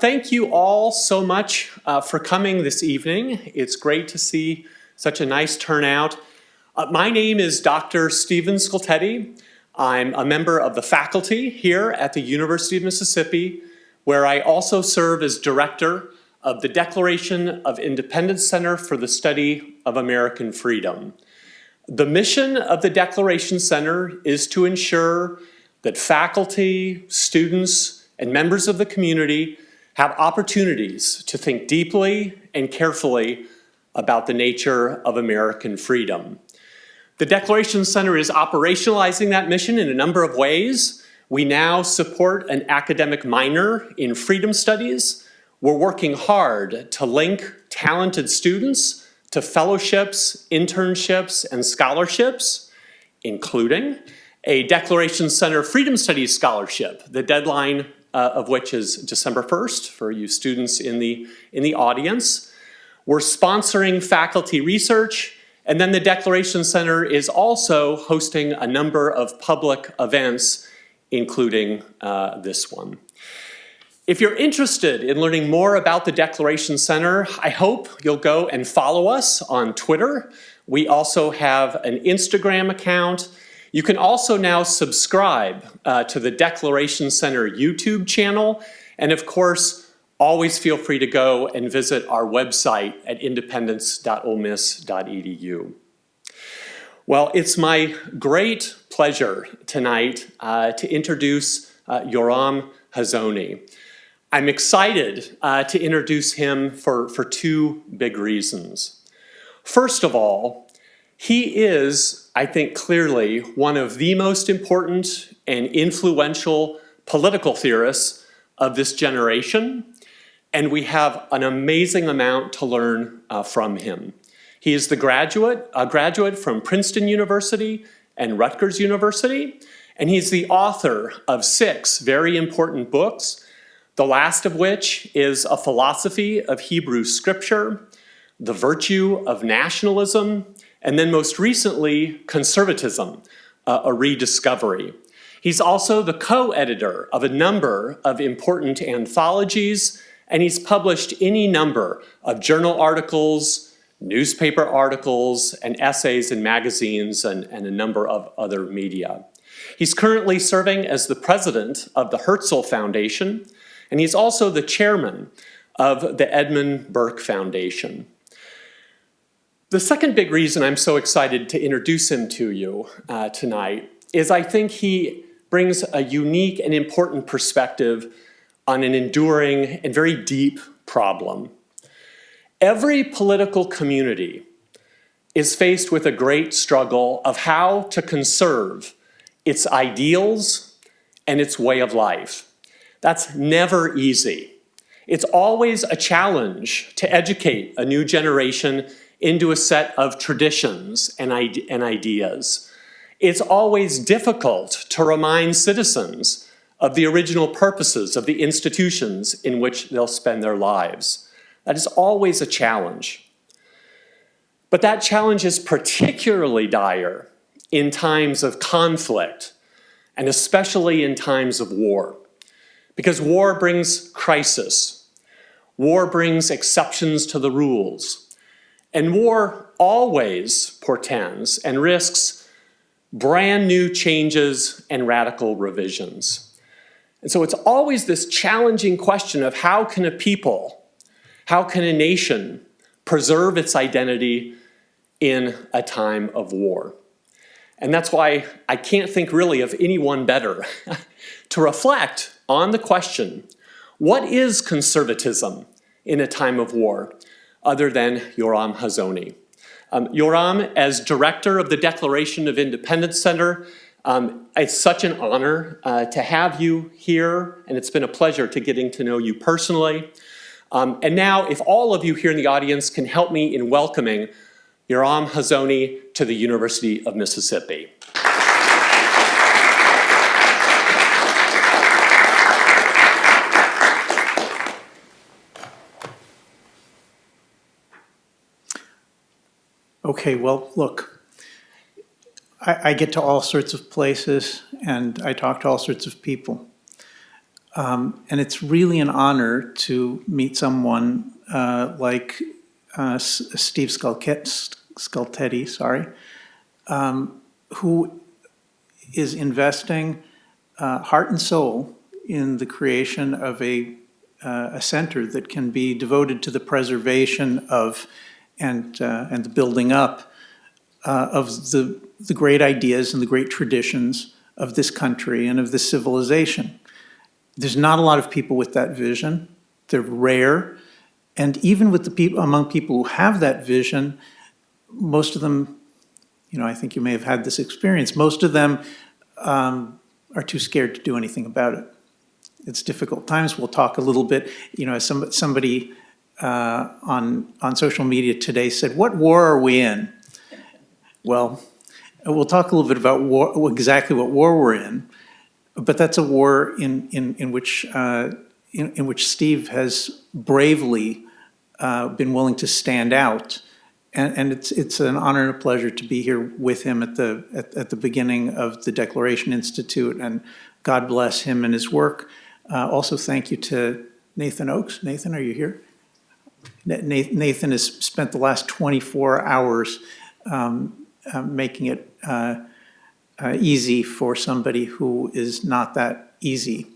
Thank you all so much for coming this evening. It's great to see such a nice turnout. My name is Dr. Stephen Scoltetti. I'm a member of the faculty here at the University of Mississippi, where I also serve as director of the Declaration of Independence Center for the Study of American Freedom. The mission of the Declaration Center is to ensure that faculty, students, and members of the community have opportunities to think deeply and carefully about the nature of American freedom. The Declaration Center is operationalizing that mission in a number of ways. We now support an academic minor in freedom studies. We're working hard to link talented students to fellowships, internships, and scholarships, including a Declaration Center Freedom Studies Scholarship, the deadline of which is December 1st for you students in the audience. We're sponsoring faculty research, and then the Declaration Center is also hosting a number of public events, including this one. If you're interested in learning more about the Declaration Center, I hope you'll go and follow us on Twitter. We also have an Instagram account. You can also now subscribe to the Declaration Center YouTube channel. And of course, always feel free to go and visit our website at independence.olemiss.edu. Well, it's my great pleasure tonight to introduce Yoram Hazony. I'm excited to introduce him for two big reasons. First of all, he is, I think clearly, one of the most important and influential political theorists of this generation, and we have an amazing amount to learn from him. He is a graduate from Princeton University and Rutgers University, and he's the author of 6 very important books, the last of which is A Philosophy of Hebrew Scripture, The Virtue of Nationalism, and then most recently, Conservatism, a rediscovery. He's also the co-editor of a number of important anthologies, and he's published any number of journal articles, newspaper articles, and essays in magazines and a number of other media. He's currently serving as the president of the Herzl Foundation, and he's also the chairman of the Edmund Burke Foundation. The second big reason I'm so excited to introduce him to you tonight is I think he brings a unique and important perspective on an enduring and very deep problem. Every political community is faced with a great struggle of how to conserve its ideals and its way of life. That's never easy. It's always a challenge to educate a new generation into a set of traditions and ideas. It's always difficult to remind citizens of the original purposes of the institutions in which they'll spend their lives. That is always a challenge. But that challenge is particularly dire in times of conflict, and especially in times of war. Because war brings crisis. War brings exceptions to the rules. And war always portends and risks brand new changes and radical revisions. And so it's always this challenging question of how can a people, how can a nation preserve its identity in a time of war? And that's why I can't think really of anyone better to reflect on the question, what is conservatism in a time of war, other than Yoram Hazony. Yoram, as director of the Declaration of Independence Center, it's such an honor to have you here, and it's been a pleasure to getting to know you personally. And now, if all of you here in the audience can help me in welcoming Yoram Hazony to the University of Mississippi. Okay, well, look, I get to all sorts of places and I talk to all sorts of people. And it's really an honor to meet someone like Steve Scultetti, who is investing heart and soul in the creation of a center that can be devoted to the preservation of and the building up of the great ideas and the great traditions of this country and of this civilization. There's not a lot of people with that vision. They're rare. And even with the people, among people who have that vision, most of them, I think you may have had this experience, most of them are too scared to do anything about it. It's difficult times. We'll talk a little bit, somebody on social media today said, "What war are we in?" Well, we'll talk a little bit about war, exactly what war we're in, but that's a war in which Steve has bravely been willing to stand out, and it's an honor and a pleasure to be here with him at the beginning of the Declaration Institute, and God bless him and his work. Also, thank you to Nathan Oakes. Nathan, are you here? Nathan has spent the last 24 hours making it easy for somebody who is not that easy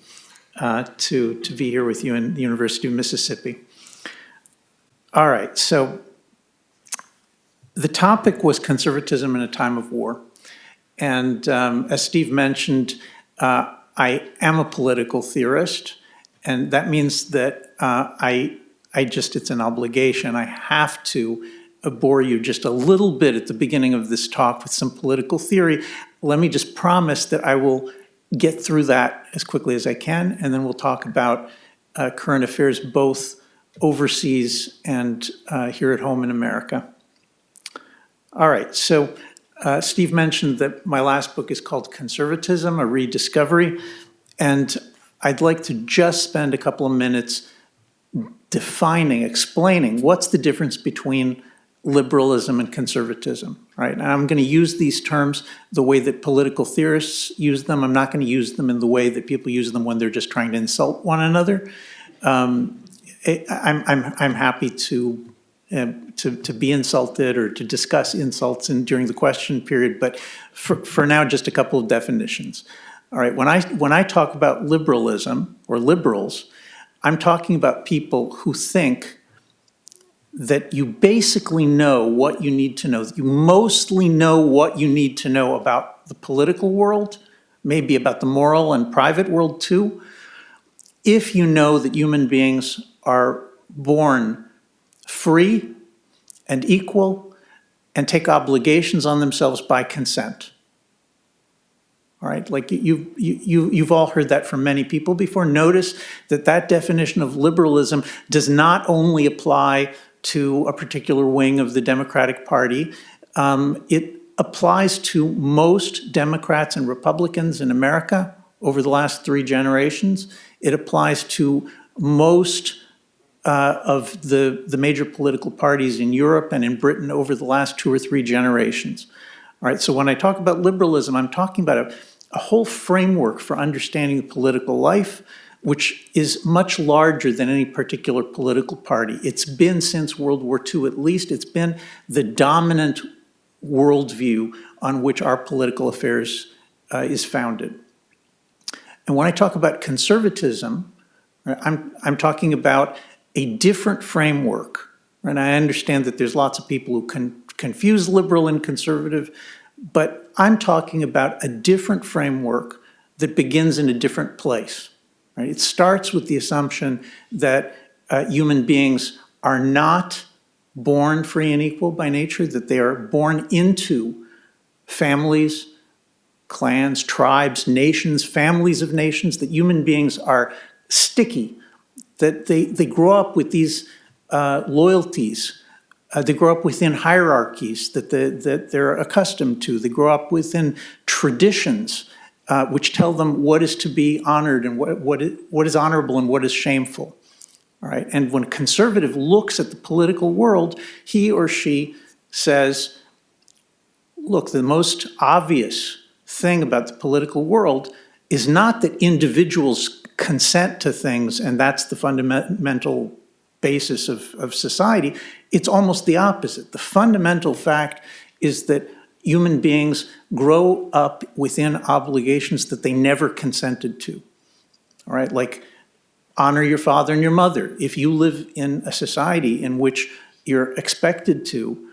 to be here with you in the University of Mississippi. All right, so the topic was conservatism in a time of war. And as Steve mentioned, I am a political theorist, and that means that it's an obligation. I have to bore you just a little bit at the beginning of this talk with some political theory. Let me just promise that I will get through that as quickly as I can, and then we'll talk about current affairs both overseas and here at home in America. All right, so Steve mentioned that my last book is called Conservatism, a Rediscovery, and I'd like to just spend a couple of minutes explaining what's the difference between liberalism and conservatism, right? And I'm going to use these terms the way that political theorists use them. I'm not going to use them in the way that people use them when they're just trying to insult one another. I'm happy to be insulted or to discuss insults during the question period, but for now, just a couple of definitions. All right, when I talk about liberalism or liberals, I'm talking about people who think that you basically know what you need to know, that you mostly know what you need to know about the political world, maybe about the moral and private world too, if you know that human beings are born free and equal and take obligations on themselves by consent. All right, like you've all heard that from many people before. Notice that definition of liberalism does not only apply to a particular wing of the Democratic Party. It applies to most Democrats and Republicans in America over the last 3 generations. It applies to most of the major political parties in Europe and in Britain over the last 2 or 3 generations. All right, so when I talk about liberalism, I'm talking about a whole framework for understanding political life, which is much larger than any particular political party. It's been since World War II, at least, it's been the dominant worldview on which our political affairs is founded. And when I talk about conservatism, I'm talking about a different framework. And I understand that there's lots of people who confuse liberal and conservative, but I'm talking about a different framework that begins in a different place. Right? It starts with the assumption that human beings are not born free and equal by nature, that they are born into families, clans, tribes, nations, families of nations, that human beings are sticky, that they grow up with these loyalties. They grow up within hierarchies that they're accustomed to. They grow up within traditions which tell them what is to be honored and what is honorable and what is shameful. All right? And when a conservative looks at the political world, he or she says, look, the most obvious thing about the political world is not that individuals consent to things, and that's the fundamental basis of society. It's almost the opposite. The fundamental fact is that human beings grow up within obligations that they never consented to. All right, like honor your father and your mother. If you live in a society in which you're expected to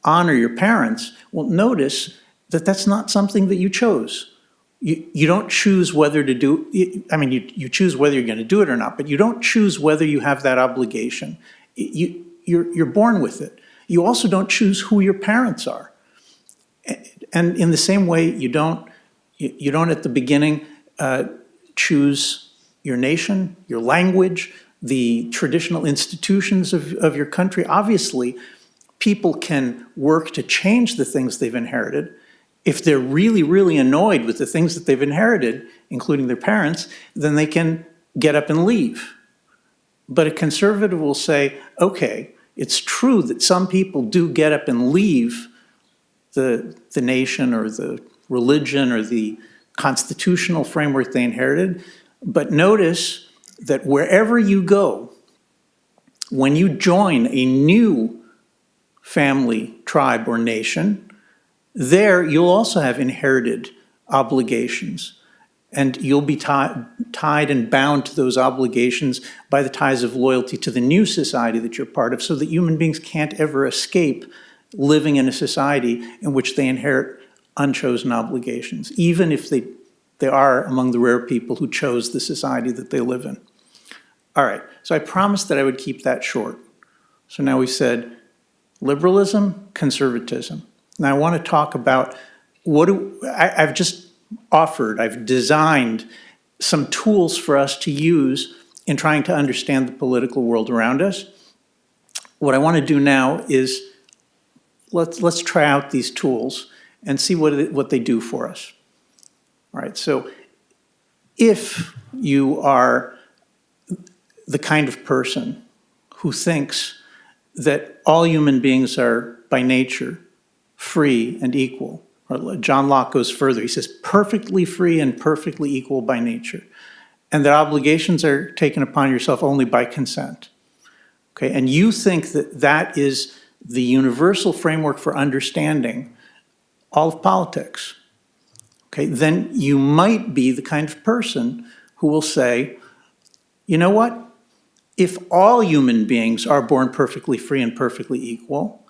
honor your parents, well, notice that that's not something that you chose. You don't choose whether to do, I mean, you choose whether you're going to do it or not, but you don't choose whether you have that obligation. You're born with it. You also don't choose who your parents are. And in the same way, you don't at the beginning choose your nation, your language, the traditional institutions of your country. Obviously, people can work to change the things they've inherited. If they're really, really annoyed with the things that they've inherited, including their parents, then they can get up and leave. But a conservative will say, okay, it's true that some people do get up and leave the nation or the religion or the constitutional framework they inherited, but notice that wherever you go, when you join a new family, tribe, or nation, there you'll also have inherited obligations, and you'll be tied and bound to those obligations by the ties of loyalty to the new society that you're part of, so that human beings can't ever escape living in a society in which they inherit unchosen obligations, even if they are among the rare people who chose the society that they live in. All right, so I promised that I would keep that short. So now we've said liberalism, conservatism. Now I want to talk about I've just offered, I've designed some tools for us to use in trying to understand the political world around us. What I want to do now is let's try out these tools and see what they do for us. All right, so if you are the kind of person who thinks that all human beings are by nature free and equal, or John Locke goes further, he says perfectly free and perfectly equal by nature, and that obligations are taken upon yourself only by consent. Okay, and you think that that is the universal framework for understanding all of politics, okay, then you might be the kind of person who will say, you know what? If all human beings are born perfectly free and perfectly equal,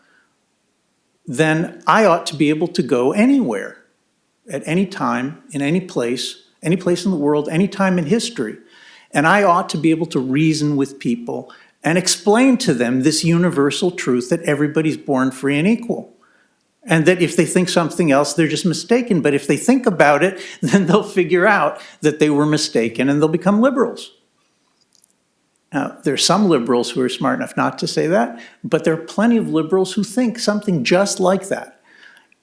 then I ought to be able to go anywhere, at any time, in any place in the world, any time in history. And I ought to be able to reason with people and explain to them this universal truth that everybody's born free and equal. And that if they think something else, they're just mistaken. But if they think about it, then they'll figure out that they were mistaken and they'll become liberals. Now, there are some liberals who are smart enough not to say that, but there are plenty of liberals who think something just like that.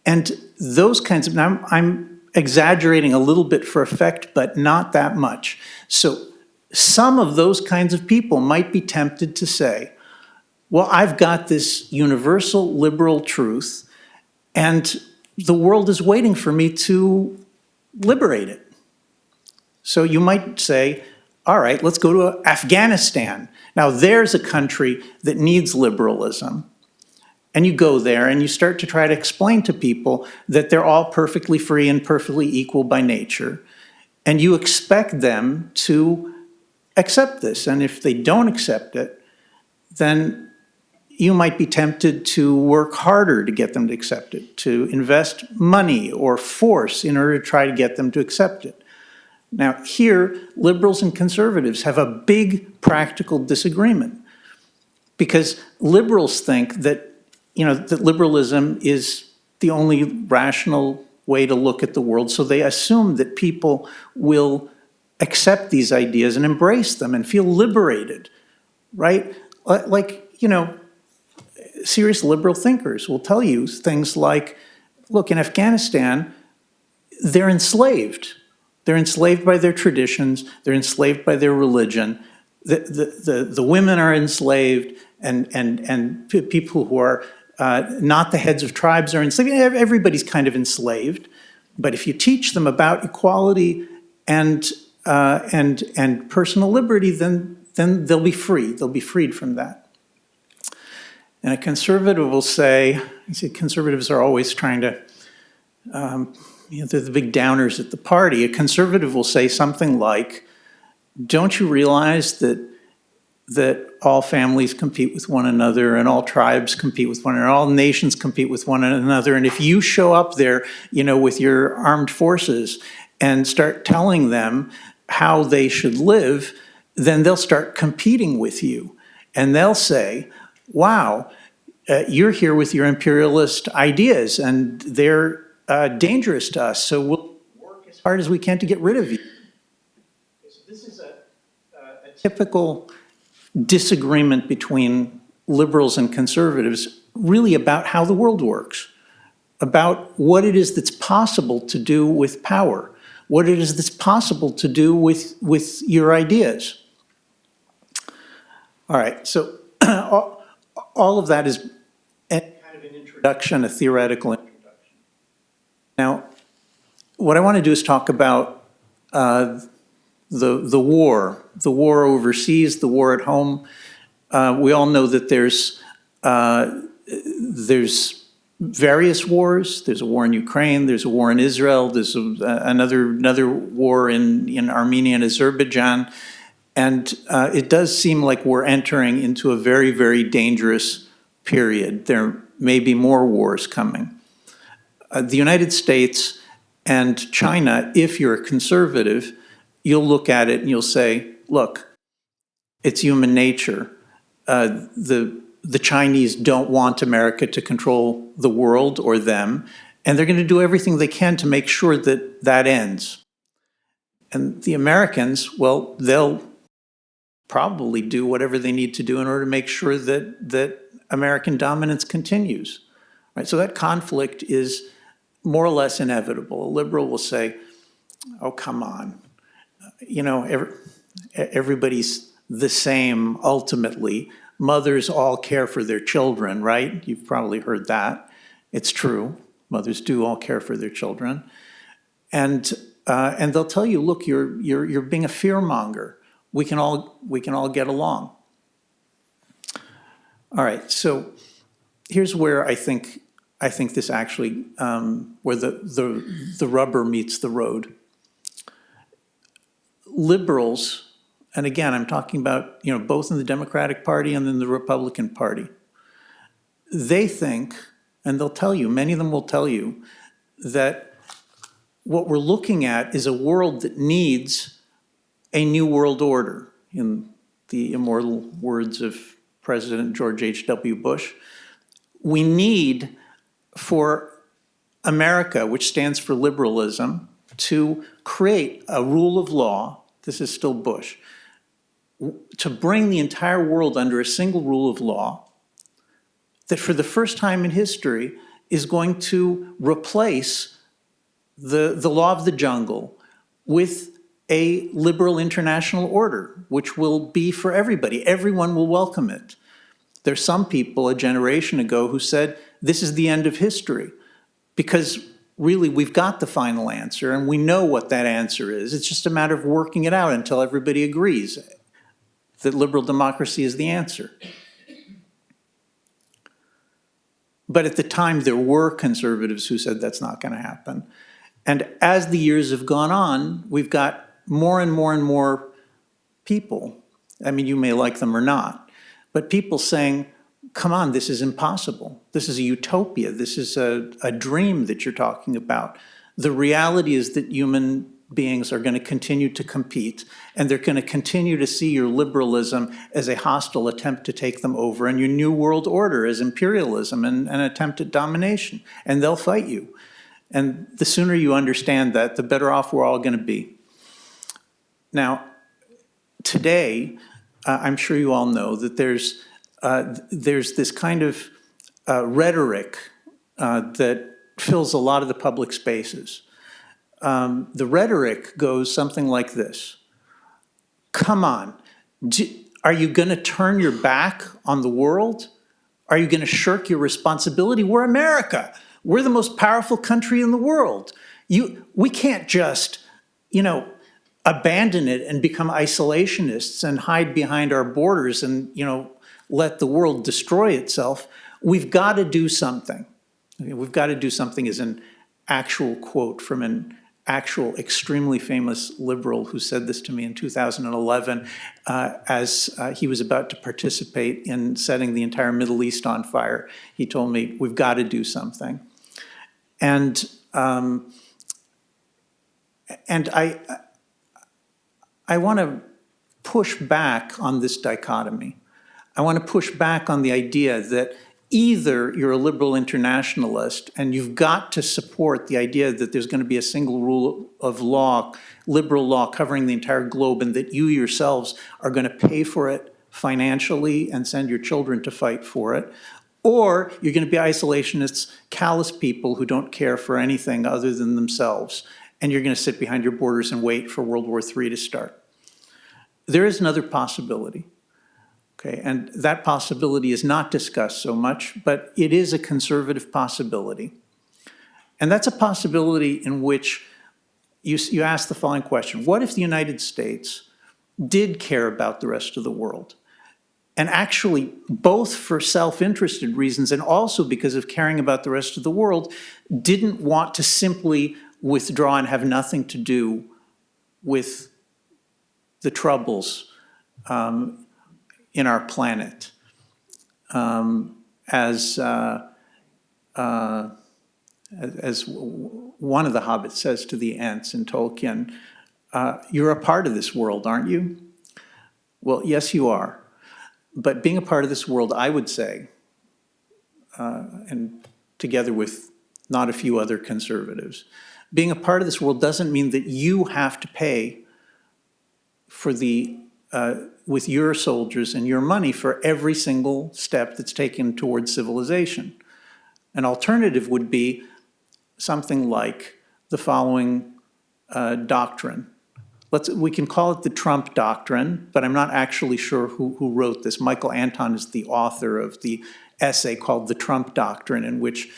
And those kinds of, now I'm exaggerating a little bit for effect, but not that much. So some of those kinds of people might be tempted to say, well, I've got this universal liberal truth, and the world is waiting for me to liberate it. So you might say, all right, let's go to Afghanistan. Now there's a country that needs liberalism. And you go there and you start to try to explain to people that they're all perfectly free and perfectly equal by nature. And you expect them to accept this. And if they don't accept it, then you might be tempted to work harder to get them to accept it, to invest money or force in order to try to get them to accept it. Now, here, liberals and conservatives have a big practical disagreement, because liberals think that, that liberalism is the only rational way to look at the world, so they assume that people will accept these ideas and embrace them and feel liberated, right? Serious liberal thinkers will tell you things like, look, in Afghanistan, they're enslaved. They're enslaved by their traditions. They're enslaved by their religion. The women are enslaved, and people who are not the heads of tribes are enslaved. Everybody's kind of enslaved. But if you teach them about equality and and personal liberty, then they'll be free. They'll be freed from that. And a conservative will say, you see, conservatives are always trying to, they're the big downers at the party. A conservative will say something like, don't you realize that all families compete with one another, and all tribes compete with one another, all nations compete with one another, and if you show up there, with your armed forces and start telling them how they should live, then they'll start competing with you. And they'll say, wow, you're here with your imperialist ideas, and they're dangerous to us, so we'll work as hard as we can to get rid of you. So this is a typical disagreement between liberals and conservatives, really about how the world works, about what it is that's possible to do with power, what it is that's possible to do with your ideas. All right, so all of that is kind of an introduction, a theoretical introduction. Now, what I want to do is talk about the war overseas, the war at home. We all know that there's various wars. There's a war in Ukraine. There's a war in Israel. There's another war in Armenia and Azerbaijan. And it does seem like we're entering into a very, very dangerous period. There may be more wars coming. The United States and China, if you're a conservative, you'll look at it and you'll say, look, it's human nature. The Chinese don't want America to control the world or them, and they're going to do everything they can to make sure that that ends. And the Americans, well, they'll probably do whatever they need to do in order to make sure that American dominance continues. Right? So that conflict is more or less inevitable. A liberal will say, oh, come on. Everybody's the same ultimately. Mothers all care for their children, right? You've probably heard that. It's true. Mothers do all care for their children. And they'll tell you, look, you're being a fearmonger. We can all get along. All right, so here's where I think this actually, where the rubber meets the road. Liberals, and again, I'm talking about, both in the Democratic Party and in the Republican Party, they think, and they'll tell you, many of them will tell you, that what we're looking at is a world that needs a new world order, in the immortal words of President George H.W. Bush. We need for America, which stands for liberalism, to create a rule of law, this is still Bush, to bring the entire world under a single rule of law that for the first time in history is going to replace the law of the jungle with a liberal international order, which will be for everybody. Everyone will welcome it. There's some people a generation ago who said, this is the end of history, because really we've got the final answer and we know what that answer is. It's just a matter of working it out until everybody agrees that liberal democracy is the answer. But at the time, there were conservatives who said that's not going to happen. And as the years have gone on, we've got more and more and more people, I mean, you may like them or not, but people saying, come on, this is impossible. This is a utopia. This is a dream that you're talking about. The reality is that human beings are going to continue to compete, and they're going to continue to see your liberalism as a hostile attempt to take them over, and your new world order as imperialism and an attempt at domination, and they'll fight you. And the sooner you understand that, the better off we're all going to be. Now, today, I'm sure you all know that there's this kind of rhetoric that fills a lot of the public spaces. The rhetoric goes something like this. Come on, are you going to turn your back on the world? Are you going to shirk your responsibility? We're America. We're the most powerful country in the world. We can't just, abandon it and become isolationists and hide behind our borders and, let the world destroy itself. We've got to do something. Okay, we've got to do something is an actual quote from an actual extremely famous liberal who said this to me in 2011 as he was about to participate in setting the entire Middle East on fire. He told me, we've got to do something. And I want to push back on this dichotomy. I want to push back on the idea that either you're a liberal internationalist and you've got to support the idea that there's going to be a single rule of law, liberal law covering the entire globe, and that you yourselves are going to pay for it financially and send your children to fight for it, or you're going to be isolationists, callous people who don't care for anything other than themselves, and you're going to sit behind your borders and wait for World War III to start. There is another possibility. Okay, and that possibility is not discussed so much, but it is a conservative possibility. And that's a possibility in which you ask the following question: what if the United States did care about the rest of the world? And actually, both for self-interested reasons and also because of caring about the rest of the world, didn't want to simply withdraw and have nothing to do with the troubles in our planet. As one of the hobbits says to the Ents in Tolkien, you're a part of this world, aren't you? Well, yes, you are. But being a part of this world, I would say, and together with not a few other conservatives, being a part of this world doesn't mean that you have to pay for with your soldiers and your money for every single step that's taken towards civilization. An alternative would be something like the following doctrine. We can call it the Trump doctrine, but I'm not actually sure who wrote this. Michael Anton is the author of the essay called The Trump Doctrine, in which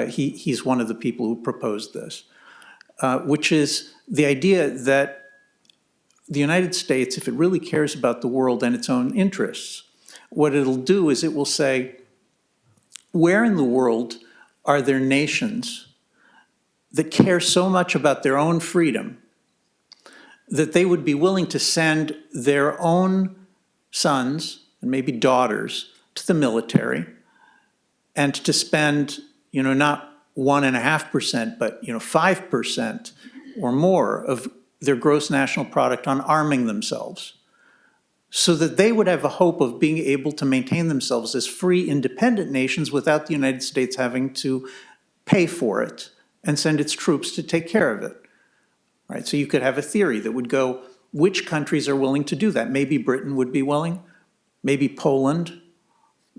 he's one of the people who proposed this, which is the idea that the United States, if it really cares about the world and its own interests, what it'll do is it will say, where in the world are there nations that care so much about their own freedom that they would be willing to send their own sons and maybe daughters to the military and to spend, not 1.5%, but 5% or more of their gross national product on arming themselves, so that they would have a hope of being able to maintain themselves as free, independent nations without the United States having to pay for it and send its troops to take care of it. Right? So you could have a theory that would go, which countries are willing to do that? Maybe Britain would be willing, maybe Poland.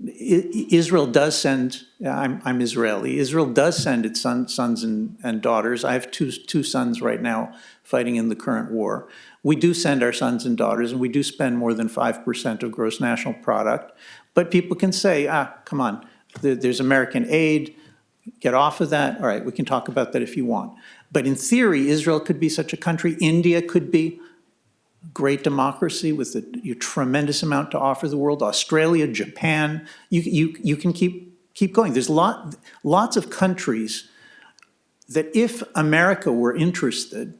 Israel does send, I'm Israeli, Israel does send its sons and daughters. I have two sons right now fighting in the current war. We do send our sons and daughters, and we do spend more than 5% of gross national product. But people can say, come on, there's American aid, get off of that. All right, we can talk about that if you want. But in theory, Israel could be such a country. India could be a great democracy with a tremendous amount to offer the world. Australia, Japan, you can keep going. There's lots of countries that if America were interested,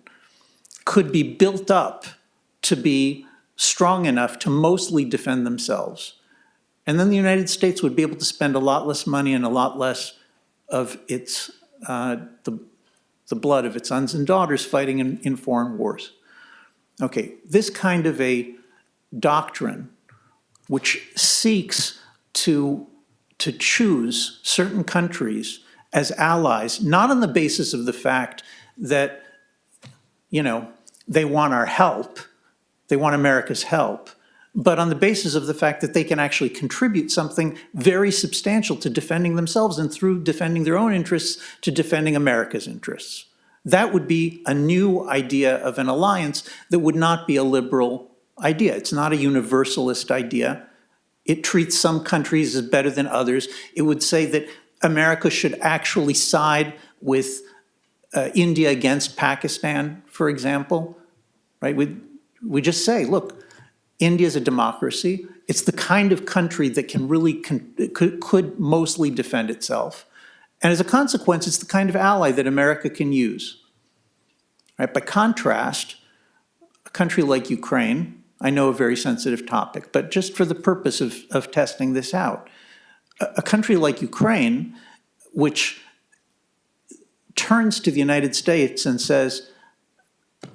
could be built up to be strong enough to mostly defend themselves. And then the United States would be able to spend a lot less money and a lot less of its the blood of its sons and daughters fighting in foreign wars. Okay, this kind of a doctrine which seeks to choose certain countries as allies, not on the basis of the fact that, they want our help, they want America's help, but on the basis of the fact that they can actually contribute something very substantial to defending themselves and through defending their own interests to defending America's interests. That would be a new idea of an alliance that would not be a liberal idea. It's not a universalist idea. It treats some countries as better than others. It would say that America should actually side with India against Pakistan, for example. right? We just say, look, India is a democracy. It's the kind of country that can really could mostly defend itself. And as a consequence, it's the kind of ally that America can use. Right? By contrast, a country like Ukraine, I know a very sensitive topic, but just for the purpose of testing this out, a country like Ukraine, which turns to the United States and says,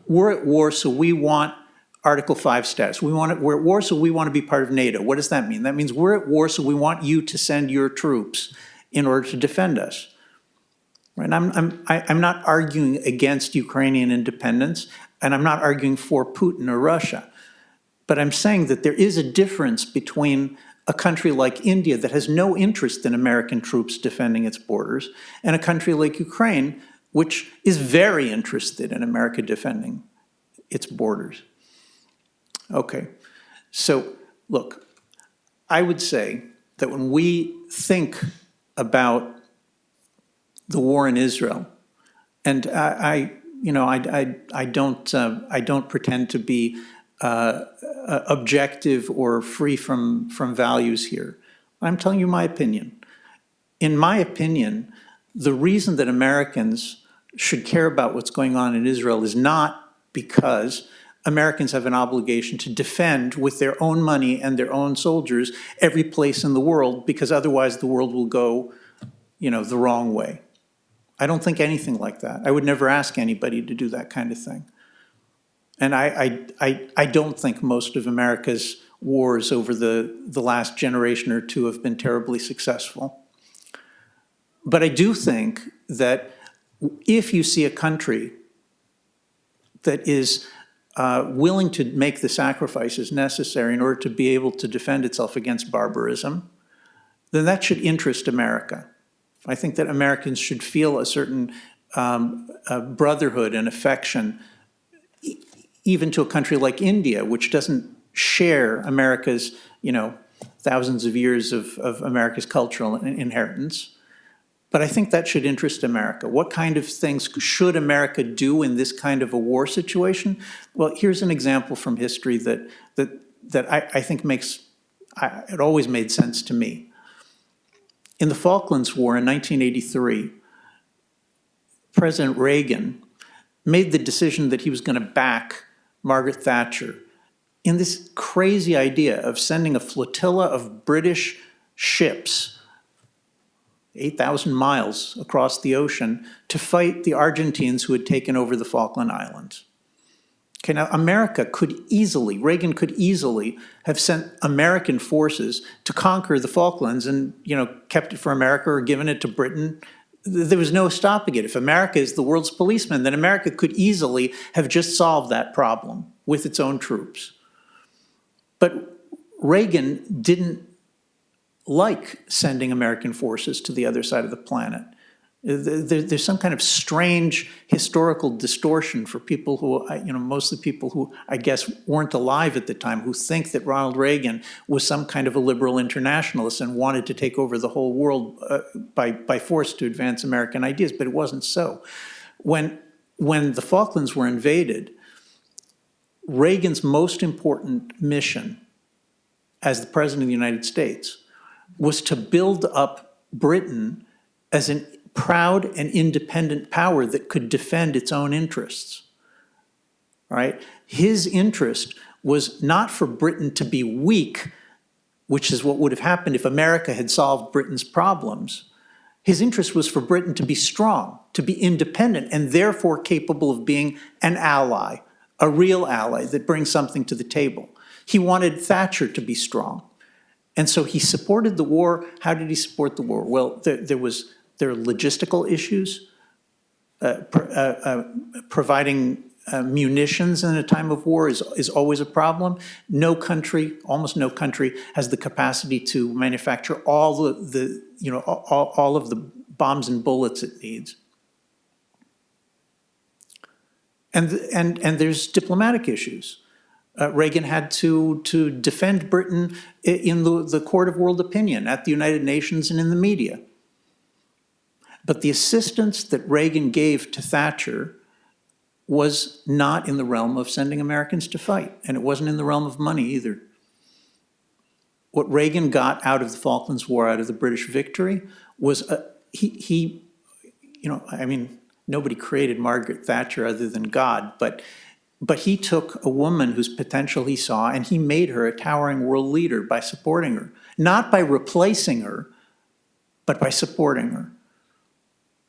we're at war, so we want Article 5 status. We're at war, so we want to be part of NATO. What does that mean? That means we're at war, so we want you to send your troops in order to defend us. Right? I'm not arguing against Ukrainian independence, and I'm not arguing for Putin or Russia. But I'm saying that there is a difference between a country like India that has no interest in American troops defending its borders and a country like Ukraine, which is very interested in America defending its borders. Okay, so look, I would say that when we think about the war in Israel, and I don't pretend to be objective or free from values here. I'm telling you my opinion. In my opinion, the reason that Americans should care about what's going on in Israel is not because Americans have an obligation to defend with their own money and their own soldiers every place in the world, because otherwise the world will go, the wrong way. I don't think anything like that. I would never ask anybody to do that kind of thing. And I don't think most of America's wars over the last generation or two have been terribly successful. But I do think that if you see a country that is willing to make the sacrifices necessary in order to be able to defend itself against barbarism, then that should interest America. I think that Americans should feel a certain brotherhood and affection, even to a country like India, which doesn't share America's, thousands of years of America's cultural inheritance. But I think that should interest America. What kind of things should America do in this kind of a war situation? Well, here's an example from history that I think it always made sense to me. In the Falklands War in 1983, President Reagan made the decision that he was going to back Margaret Thatcher in this crazy idea of sending a flotilla of British ships 8,000 miles across the ocean to fight the Argentines who had taken over the Falkland Islands. Okay, now Reagan could easily have sent American forces to conquer the Falklands and, kept it for America or given it to Britain. There was no stopping it. If America is the world's policeman, then America could easily have just solved that problem with its own troops. But Reagan didn't like sending American forces to the other side of the planet. There's some kind of strange historical distortion for people who, mostly people who I guess weren't alive at the time, who think that Ronald Reagan was some kind of a liberal internationalist and wanted to take over the whole world by force to advance American ideas, but it wasn't so. When the Falklands were invaded, Reagan's most important mission as the President of the United States was to build up Britain as an proud and independent power that could defend its own interests, right? His interest was not for Britain to be weak, which is what would have happened if America had solved Britain's problems. His interest was for Britain to be strong, to be independent, and therefore capable of being an ally, a real ally that brings something to the table. He wanted Thatcher to be strong. And so he supported the war. How did he support the war? Well, there are logistical issues. Providing munitions in a time of war is always a problem. Almost no country has the capacity to manufacture all of the bombs and bullets it needs. And there's diplomatic issues. Reagan had to defend Britain in the court of world opinion, at the United Nations and in the media. But the assistance that Reagan gave to Thatcher was not in the realm of sending Americans to fight, and it wasn't in the realm of money either. What Reagan got out of the Falklands War, out of the British victory, was nobody created Margaret Thatcher other than God, but he took a woman whose potential he saw and he made her a towering world leader by supporting her, not by replacing her, but by supporting her.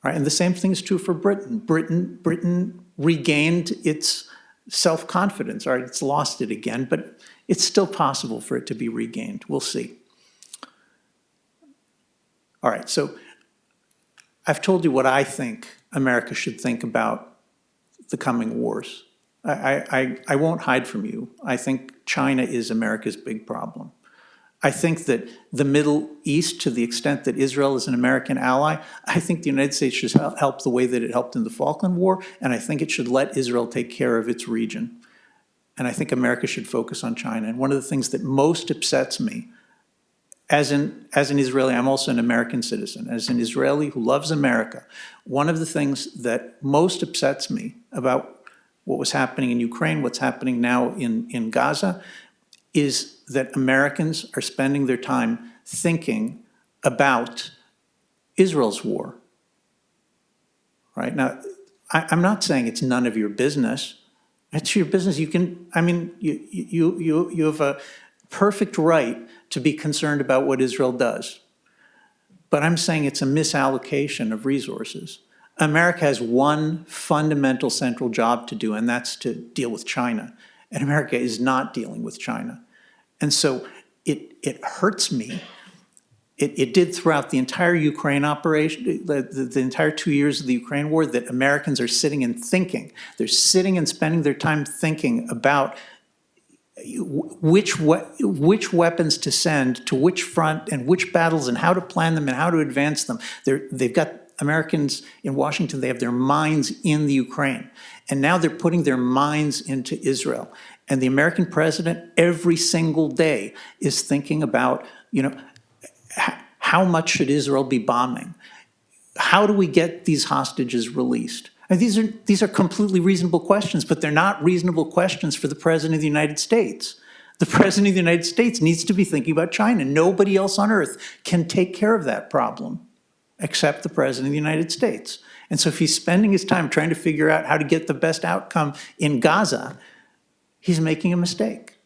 Right? And the same thing is true for Britain. Britain regained its self-confidence. All right, it's lost it again, but it's still possible for it to be regained. We'll see. All right, so I've told you what I think America should think about the coming wars. I won't hide from you. I think China is America's big problem. I think that the Middle East, to the extent that Israel is an American ally, I think the United States should help the way that it helped in the Falkland War, and I think it should let Israel take care of its region. And I think America should focus on China. And one of the things that most upsets me, as an Israeli, I'm also an American citizen, as an Israeli who loves America, one of the things that most upsets me about what was happening in Ukraine, what's happening now in Gaza, is that Americans are spending their time thinking about Israel's war. Right? Now, I'm not saying it's none of your business. It's your business. You have a perfect right to be concerned about what Israel does. But I'm saying it's a misallocation of resources. America has one fundamental central job to do, and that's to deal with China. And America is not dealing with China. And so it hurts me. It did throughout the entire Ukraine operation, the entire 2 years of the Ukraine war, that Americans are sitting and thinking. They're sitting and spending their time thinking about which weapons to send to which front and which battles and how to plan them and how to advance them. They've got Americans in Washington, they have their minds in the Ukraine. And now they're putting their minds into Israel. And the American president every single day is thinking about, how much should Israel be bombing? How do we get these hostages released? And these are completely reasonable questions, but they're not reasonable questions for the President of the United States. The President of the United States needs to be thinking about China. Nobody else on earth can take care of that problem except the President of the United States. And so if he's spending his time trying to figure out how to get the best outcome in Gaza, he's making a mistake.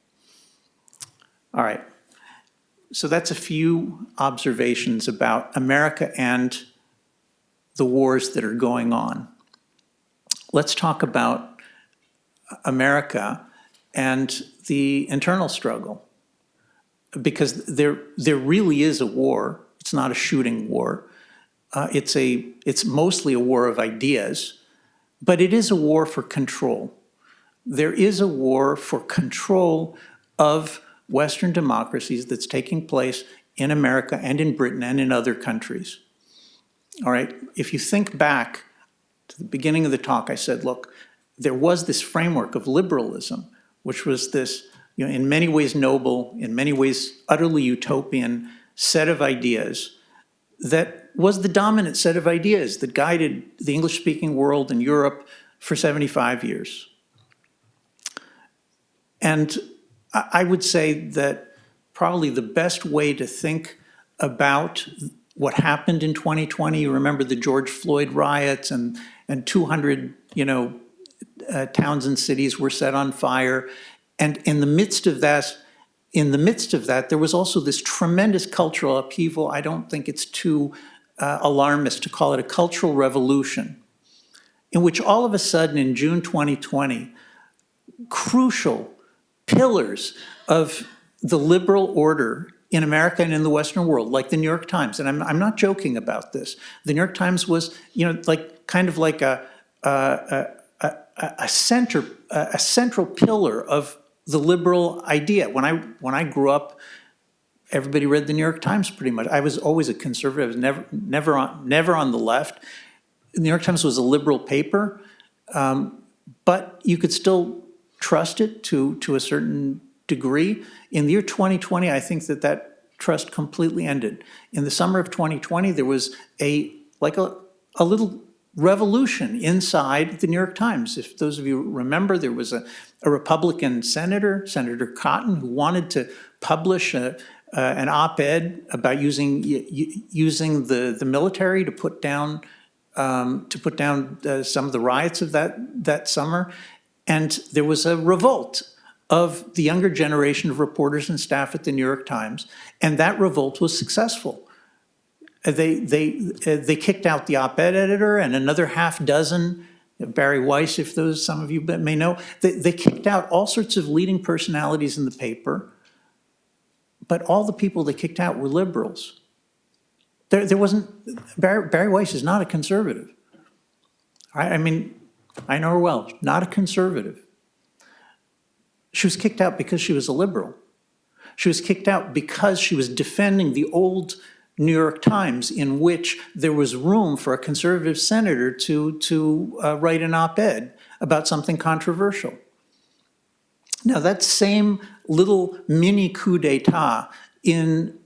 All right. So that's a few observations about America and the wars that are going on. Let's talk about America and the internal struggle, because there really is a war. It's not a shooting war. It's mostly a war of ideas, but it is a war for control. There is a war for control of Western democracies that's taking place in America and in Britain and in other countries. All right, if you think back to the beginning of the talk, I said, look, there was this framework of liberalism, which was this, in many ways noble, in many ways utterly utopian set of ideas that was the dominant set of ideas that guided the English-speaking world in Europe for 75 years. And I would say that probably the best way to think about what happened in 2020, you remember the George Floyd riots and 200, towns and cities were set on fire. And in the midst of that, there was also this tremendous cultural upheaval. I don't think it's too alarmist to call it a cultural revolution, in which all of a sudden in June 2020, crucial pillars of the liberal order in America and in the Western world, like the New York Times, and I'm not joking about this. The New York Times was, like a central pillar of the liberal idea. When I grew up, everybody read the New York Times pretty much. I was always a conservative, never on the left. The New York Times was a liberal paper, but you could still trust it to a certain degree. In the year 2020, I think that trust completely ended. In the summer of 2020, there was a little revolution inside the New York Times. If those of you remember, there was a Republican senator, Senator Cotton, who wanted to publish an op-ed about using the military to put down some of the riots of that summer, and there was a revolt of the younger generation of reporters and staff at the New York Times, and that revolt was successful. They kicked out the op-ed editor and another half dozen, Barry Weiss, if some of you may know, they kicked out all sorts of leading personalities in the paper, but all the people they kicked out were liberals. There wasn't, Barry Weiss is not a conservative. I mean, I know her well, not a conservative. She was kicked out because she was a liberal. She was kicked out because she was defending the old New York Times, in which there was room for a conservative senator to write an op-ed about something controversial. Now, that same little mini coup d'etat in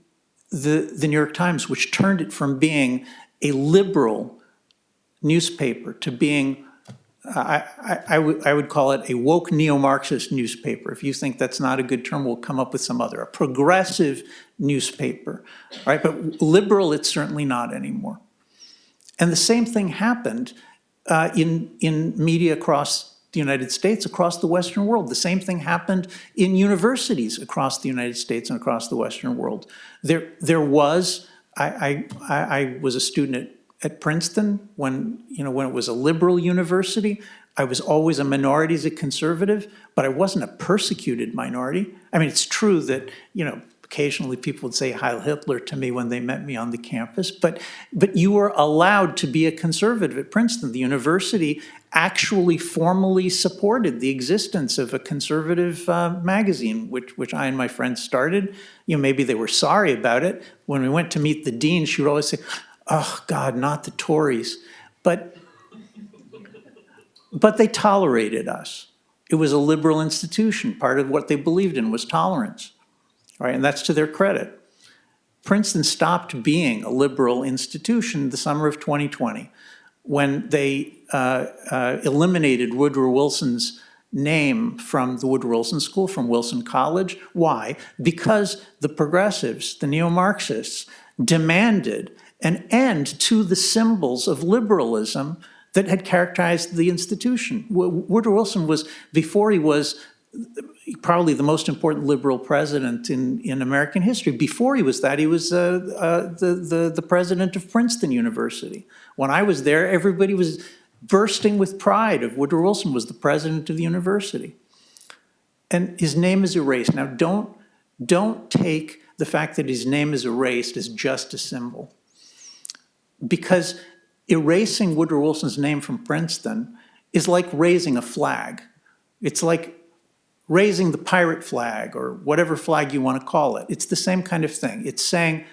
the New York Times, which turned it from being a liberal newspaper to being, I would call it a woke neo-Marxist newspaper. If you think that's not a good term, we'll come up with some other, a progressive newspaper, right? But liberal, it's certainly not anymore. And the same thing happened in media across the United States, across the Western world. The same thing happened in universities across the United States and across the Western world. There was, I was a student at Princeton when it was a liberal university. I was always a minority as a conservative, but I wasn't a persecuted minority. I mean, it's true that, occasionally people would say Heil Hitler to me when they met me on the campus, but you were allowed to be a conservative at Princeton. The university actually formally supported the existence of a conservative magazine, which I and my friends started. Maybe they were sorry about it. When we went to meet the dean, she would always say, "Oh God, not the Tories." But they tolerated us. It was a liberal institution. Part of what they believed in was tolerance. Right, and that's to their credit. Princeton stopped being a liberal institution the summer of 2020 when they eliminated Woodrow Wilson's name from the Woodrow Wilson School, from Wilson College. Why? Because the progressives, the neo-Marxists, demanded an end to the symbols of liberalism that had characterized the institution. Woodrow Wilson was, before he was probably the most important liberal president in American history. Before he was that, he was the president of Princeton University. When I was there, everybody was bursting with pride of Woodrow Wilson was the president of the university. And his name is erased. Now, don't take the fact that his name is erased as just a symbol. Because erasing Woodrow Wilson's name from Princeton is like raising a flag. It's like raising the pirate flag or whatever flag you want to call it. It's the same kind of thing. It's saying,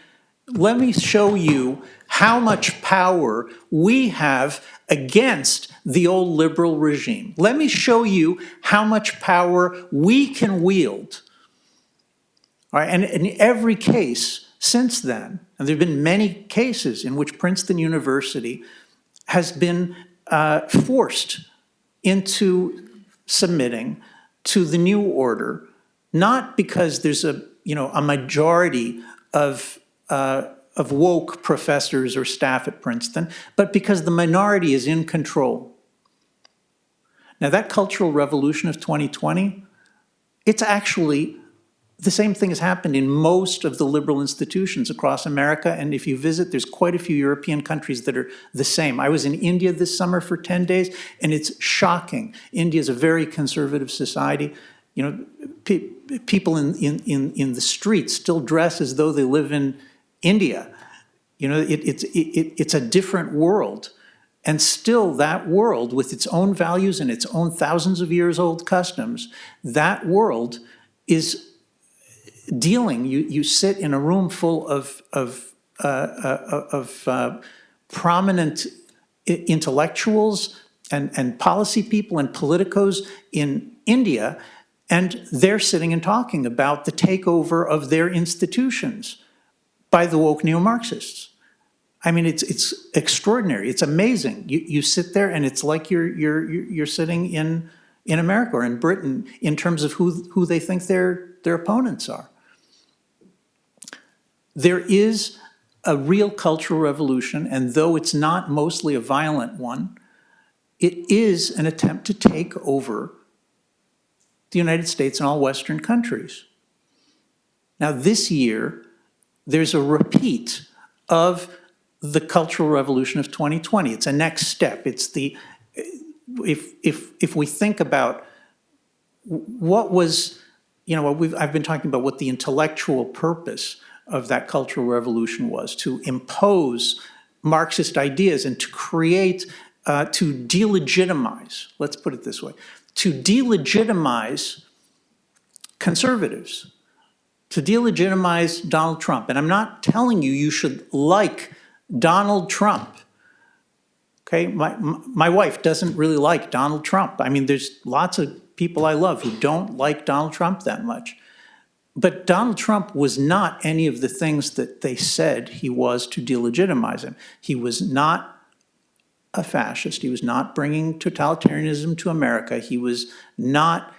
let me show you how much power we have against the old liberal regime. Let me show you how much power we can wield. All right, and in every case since then, and there have been many cases in which Princeton University has been forced into submitting to the new order, not because there's a majority of woke professors or staff at Princeton, but because the minority is in control. Now, that cultural revolution of 2020, it's actually the same thing has happened in most of the liberal institutions across America. And if you visit, there's quite a few European countries that are the same. I was in India this summer for 10 days, and it's shocking. India is a very conservative society. People in the streets still dress as though they live in India. It's a different world. And still that world, with its own values and its own thousands of years old customs, that world is dealing. You sit in a room full of prominent intellectuals and policy people and politicos in India, and they're sitting and talking about the takeover of their institutions by the woke neo-Marxists. I mean, it's extraordinary. It's amazing. You sit there and it's like you're sitting in America or in Britain in terms of who they think their opponents are. There is a real cultural revolution, and though it's not mostly a violent one, it is an attempt to take over the United States and all Western countries. Now, this year, there's a repeat of the Cultural Revolution of 2020. It's a next step. It's the, if we think about what was, I've been talking about what the intellectual purpose of that Cultural Revolution was, to impose Marxist ideas and to create, to delegitimize, let's put it this way, to delegitimize conservatives, to delegitimize Donald Trump. And I'm not telling you should like Donald Trump. Okay, my wife doesn't really like Donald Trump. I mean, there's lots of people I love who don't like Donald Trump that much. But Donald Trump was not any of the things that they said he was to delegitimize him. He was not a fascist. He was not bringing totalitarianism to America. He was not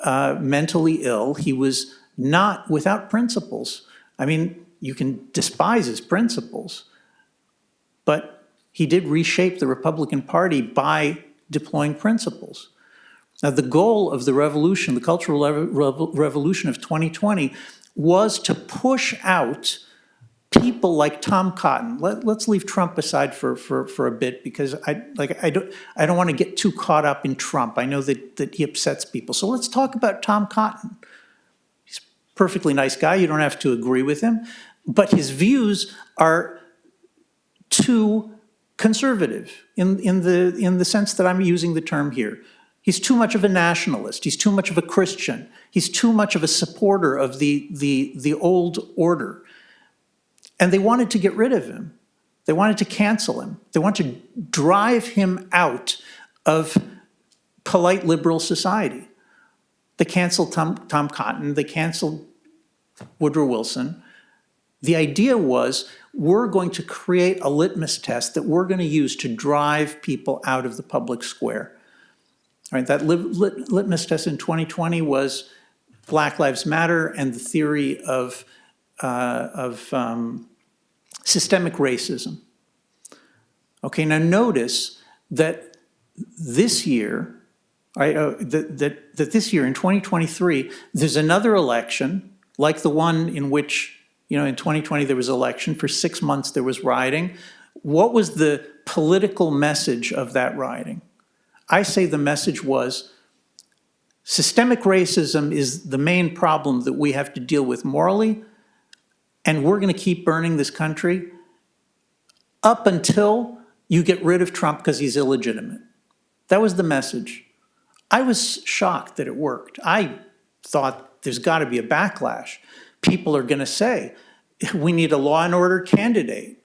mentally ill. He was not without principles. I mean, you can despise his principles, but he did reshape the Republican Party by deploying principles. Now, the goal of the revolution, the Cultural Revolution of 2020, was to push out people like Tom Cotton. Let's leave Trump aside for a bit, because I don't want to get too caught up in Trump. I know that he upsets people. So let's talk about Tom Cotton. He's a perfectly nice guy. You don't have to agree with him, but his views are too conservative in the sense that I'm using the term here. He's too much of a nationalist. He's too much of a Christian. He's too much of a supporter of the old order. And they wanted to get rid of him. They wanted to cancel him. They wanted to drive him out of polite liberal society. They canceled Tom Cotton. They canceled Woodrow Wilson. The idea was, we're going to create a litmus test that we're going to use to drive people out of the public square. All right, that litmus test in 2020 was Black Lives Matter and the theory of systemic racism. Okay, now notice that this year, right, that this year in 2023, there's another election like the one in which, in 2020 there was an election. For 6 months there was rioting. What was the political message of that rioting? I say the message was, systemic racism is the main problem that we have to deal with morally, and we're going to keep burning this country up until you get rid of Trump because he's illegitimate. That was the message. I was shocked that it worked. I thought there's got to be a backlash. People are going to say, we need a law and order candidate.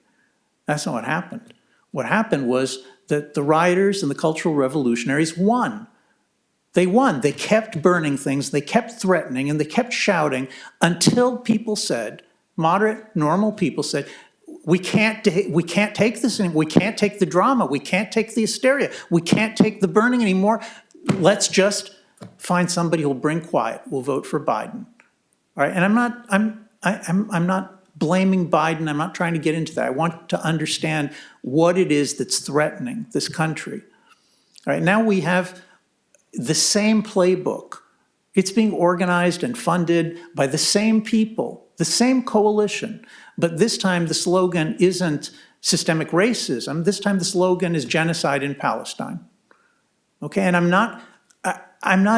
That's not what happened. What happened was that the rioters and the cultural revolutionaries won. They won. They kept burning things, they kept threatening, and they kept shouting until people said, moderate, normal people said, we can't take this anymore. We can't take the drama. We can't take the hysteria. We can't take the burning anymore. Let's just find somebody who'll bring quiet. We'll vote for Biden. All right, and I'm not blaming Biden. I'm not trying to get into that. I want to understand what it is that's threatening this country. All right, now we have the same playbook. It's being organized and funded by the same people, the same coalition. But this time the slogan isn't systemic racism. This time the slogan is genocide in Palestine. Okay, and I'm not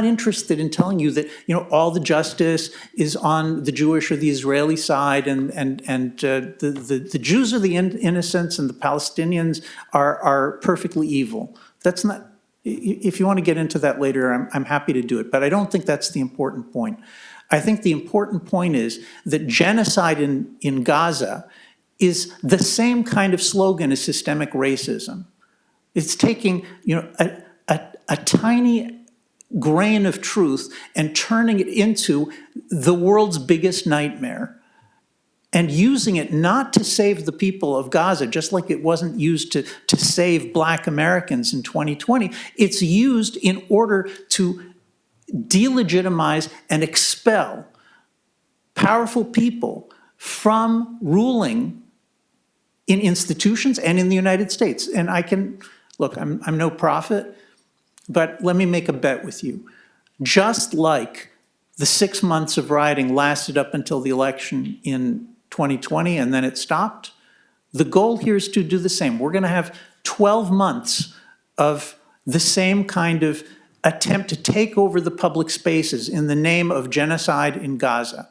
interested in telling you that all the justice is on the Jewish or the Israeli side, and the Jews are the innocents and the Palestinians are perfectly evil. That's not. If you want to get into that later, I'm happy to do it. But I don't think that's the important point. I think the important point is that genocide in Gaza is the same kind of slogan as systemic racism. It's taking a tiny grain of truth and turning it into the world's biggest nightmare. and using it not to save the people of Gaza, just like it wasn't used to save Black Americans in 2020. It's used in order to delegitimize and expel powerful people from ruling in institutions and in the United States. And I can, look, I'm no prophet, but let me make a bet with you. Just like the 6 months of rioting lasted up until the election in 2020 and then it stopped, the goal here is to do the same. We're going to have 12 months of the same kind of attempt to take over the public spaces in the name of genocide in Gaza.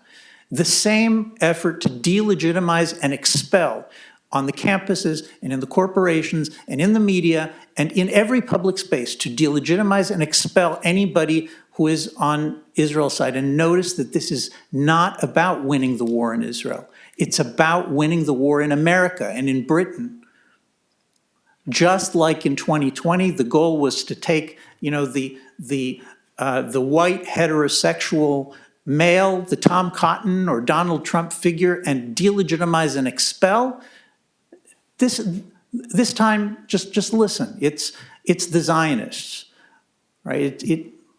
The same effort to delegitimize and expel on the campuses and in the corporations and in the media and in every public space, to delegitimize and expel anybody who is on Israel's side. And notice that this is not about winning the war in Israel. It's about winning the war in America and in Britain. Just like in 2020, the goal was to take, the white heterosexual male, the Tom Cotton or Donald Trump figure, and delegitimize and expel. This time, just listen. It's the Zionists, right?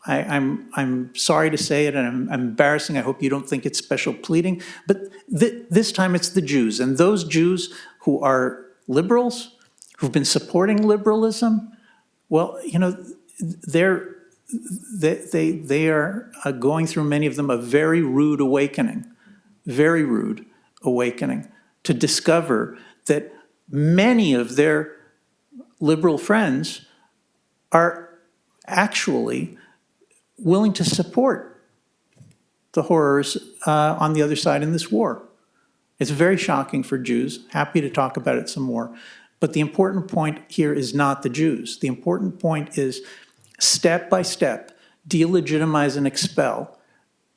I'm sorry to say it, and I'm embarrassing. I hope you don't think it's special pleading, but this time it's the Jews, and those Jews who are liberals, who've been supporting liberalism. Well, they are going through, many of them, a very rude awakening to discover that many of their liberal friends are actually willing to support the horrors on the other side in this war. It's very shocking for Jews. Happy to talk about it some more. But the important point here is not the Jews. The important point is, step by step, delegitimize and expel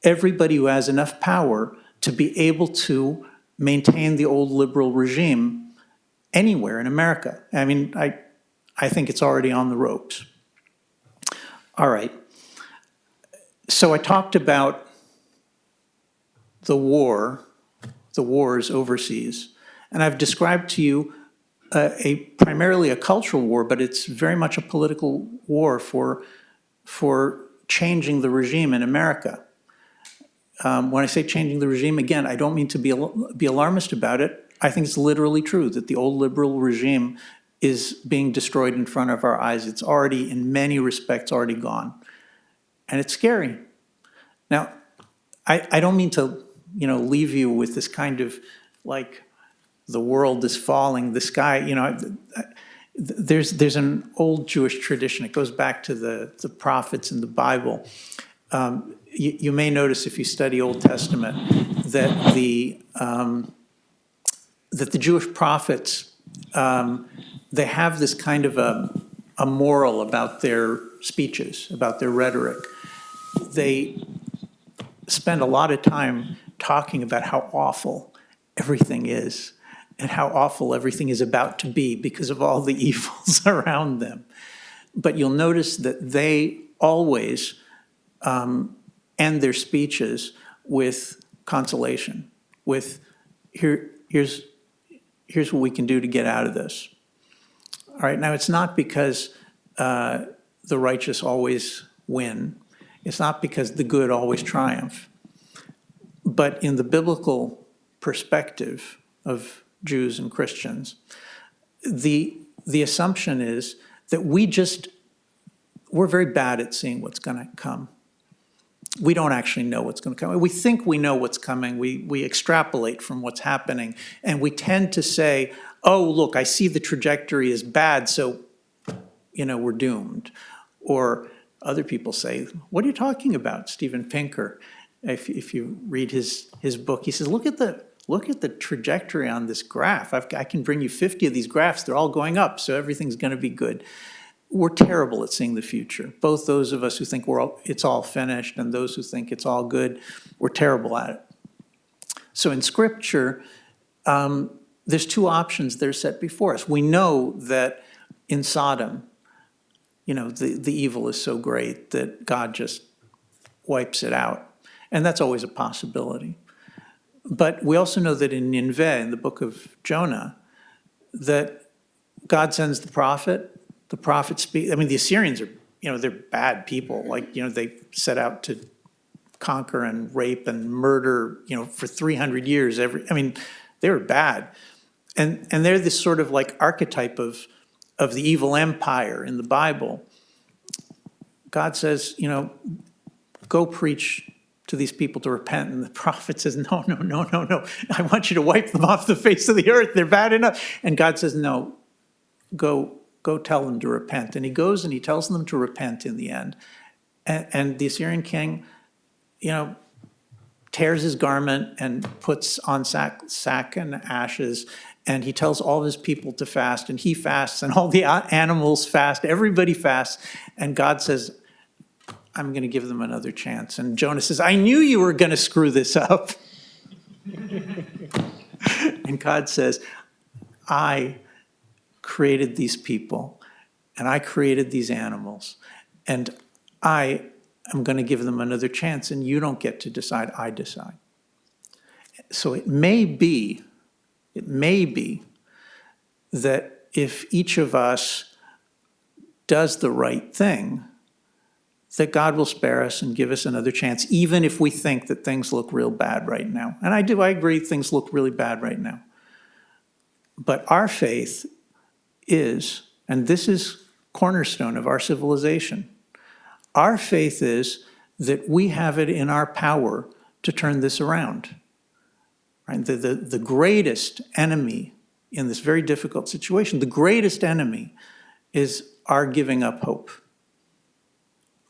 everybody who has enough power to be able to maintain the old liberal regime anywhere in America. I mean, I think it's already on the ropes. All right. So I talked about the wars overseas, and I've described to you primarily a cultural war, but it's very much a political war for changing the regime in America. When I say changing the regime, again, I don't mean to be alarmist about it. I think it's literally true that the old liberal regime is being destroyed in front of our eyes. It's already, in many respects, already gone. And it's scary. Now, I don't mean to, leave you with this kind of, like, the world is falling, the sky, there's an old Jewish tradition. It goes back to the prophets in the Bible. You may notice, if you study Old Testament, that the Jewish prophets, they have this kind of a moral about their speeches, about their rhetoric. They spend a lot of time talking about how awful everything is and how awful everything is about to be because of all the evils around them. But you'll notice that they always end their speeches with consolation, with here's what we can do to get out of this. All right, now it's not because the righteous always win. It's not because the good always triumph. But in the biblical perspective of Jews and Christians, the assumption is that we're very bad at seeing what's going to come. We don't actually know what's going to come. We think we know what's coming. We extrapolate from what's happening. And we tend to say, oh, look, I see the trajectory is bad, so, we're doomed. Or other people say, what are you talking about, Steven Pinker? If you read his book, he says, look at the trajectory on this graph. I can bring you 50 of these graphs. They're all going up, so everything's going to be good. We're terrible at seeing the future. Both those of us who think it's all finished and those who think it's all good, we're terrible at it. So in Scripture, there's two options that are set before us. We know that in Sodom, the evil is so great that God just wipes it out. And that's always a possibility. But we also know that in Nineveh, in the book of Jonah, that God sends the prophet speaks. I mean, the Assyrians are, they're bad people. Like, they set out to conquer and rape and murder, for 300 years. They were bad. And they're this sort of like archetype of the evil empire in the Bible. God says, go preach to these people to repent. And the prophet says, no. I want you to wipe them off the face of the earth. They're bad enough. And God says, no, go tell them to repent. And he goes and he tells them to repent in the end. And the Assyrian king, tears his garment and puts on sack and ashes. And he tells all of his people to fast, and he fasts, and all the animals fast. Everybody fasts. And God says, I'm going to give them another chance. And Jonah says, I knew you were going to screw this up. And God says, I created these people, and I created these animals, and I am going to give them another chance, and you don't get to decide, I decide. So it may be that if each of us does the right thing, that God will spare us and give us another chance, even if we think that things look real bad right now. And I agree, things look really bad right now. But our faith is, and this is cornerstone of our civilization, our faith is that we have it in our power to turn this around. Right? The greatest enemy in this very difficult situation, the greatest enemy is our giving up hope.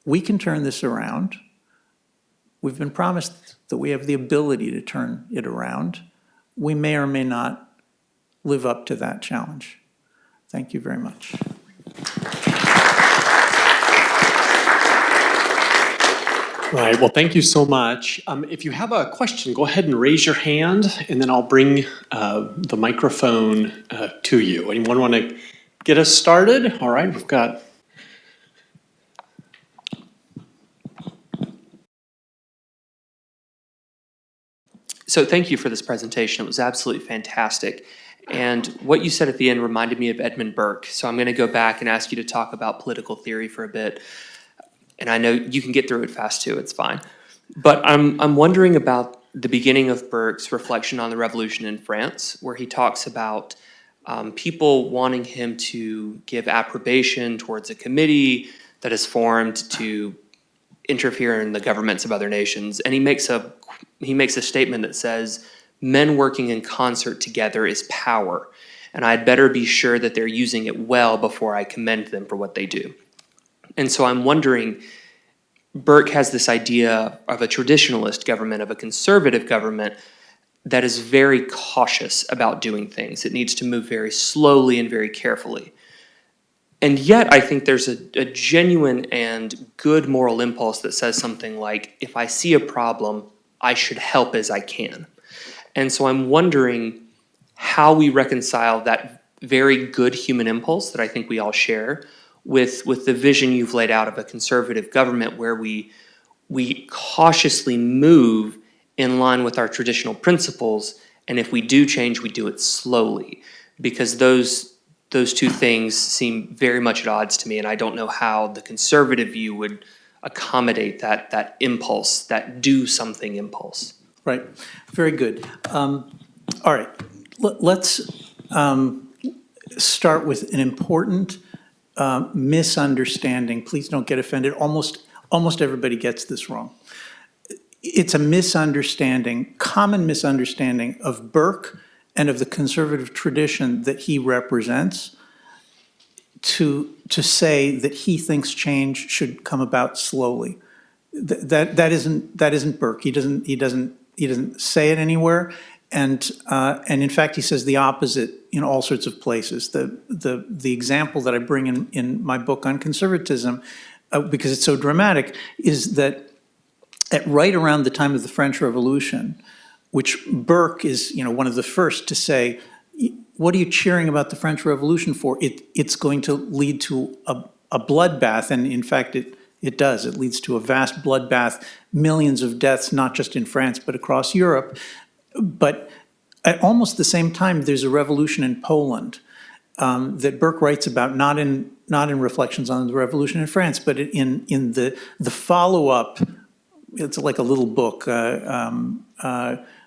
We can turn this around. We've been promised that we have the ability to turn it around. We may or may not live up to that challenge. Thank you very much. Right, well, thank you so much. If you have a question, go ahead and raise your hand, and then I'll bring the microphone to you. Anyone want to get us started? All right, we've got... So thank you for this presentation. It was absolutely fantastic. And what you said at the end reminded me of Edmund Burke. So I'm going to go back and ask you to talk about political theory for a bit. And I know you can get through it fast too, it's fine. But I'm wondering about the beginning of Burke's reflection on the revolution in France, where he talks about people wanting him to give approbation towards a committee that is formed to interfere in the governments of other nations. And he makes a statement that says, men working in concert together is power, and I'd better be sure that they're using it well before I commend them for what they do. And so I'm wondering, Burke has this idea of a traditionalist government, of a conservative government that is very cautious about doing things. It needs to move very slowly and very carefully. And yet I think there's a genuine and good moral impulse that says something like, if I see a problem, I should help as I can. And so I'm wondering how we reconcile that very good human impulse that I think we all share with the vision you've laid out of a conservative government where we cautiously move in line with our traditional principles, and if we do change, we do it slowly, because those two things seem very much at odds to me, and I don't know how the conservative view would accommodate that impulse, that do something impulse. Right, very good. All right, let's start with an important misunderstanding. Please don't get offended. Almost everybody gets this wrong. It's a misunderstanding, common misunderstanding of Burke and of the conservative tradition that he represents, to say that he thinks change should come about slowly. That isn't Burke. He doesn't say it anywhere, and in fact he says the opposite in all sorts of places. The example that I bring in my book on conservatism, because it's so dramatic, is that at right around the time of the French Revolution, which Burke is one of the first to say, what are you cheering about the French Revolution for? It's going to lead to a bloodbath, and in fact it does. It leads to a vast bloodbath, millions of deaths, not just in France, but across Europe. But at almost the same time, there's a revolution in Poland that Burke writes about, not in Reflections on the Revolution in France, but in the follow-up. It's like a little book,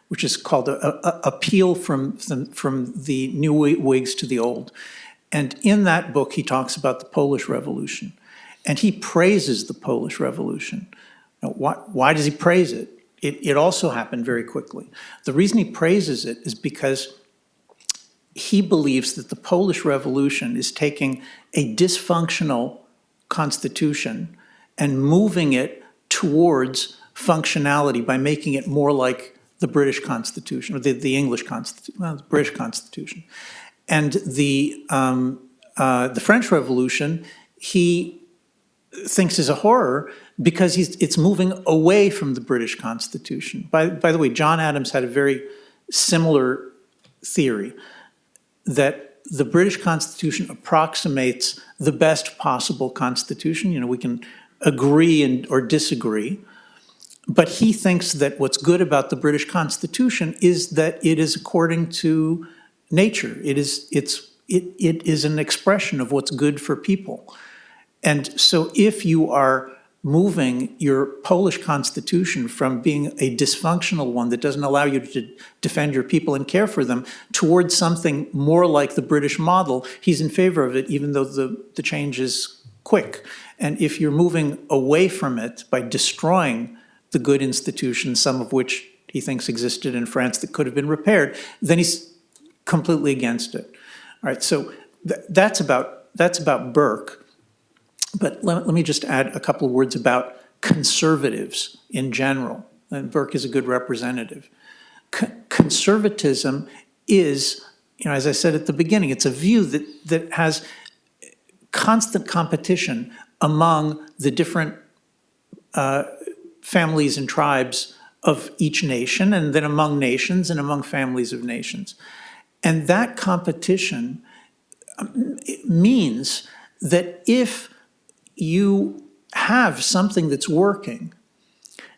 which is called Appeal from the New Whigs to the Old. And in that book, he talks about the Polish Revolution. And he praises the Polish Revolution. Now, why does he praise it? It also happened very quickly. The reason he praises it is because he believes that the Polish Revolution is taking a dysfunctional constitution and moving it towards functionality by making it more like the British Constitution, or the English Constitution, well, the British Constitution. And the French Revolution, he thinks is a horror because it's moving away from the British Constitution. By the way, John Adams had a very similar theory that the British Constitution approximates the best possible constitution. You know, we can agree or disagree, but he thinks that what's good about the British Constitution is that it is according to nature. It is an expression of what's good for people. And so if you are moving your Polish constitution from being a dysfunctional one that doesn't allow you to defend your people and care for them towards something more like the British model, he's in favor of it, even though the change is quick. And if you're moving away from it by destroying the good institutions, some of which he thinks existed in France that could have been repaired, then he's completely against it. All right, so that's about Burke. But let me just add a couple of words about conservatives in general. And Burke is a good representative. Conservatism is, as I said at the beginning, it's a view that has constant competition among the different families and tribes of each nation, and then among nations and among families of nations. And that competition means that if you have something that's working,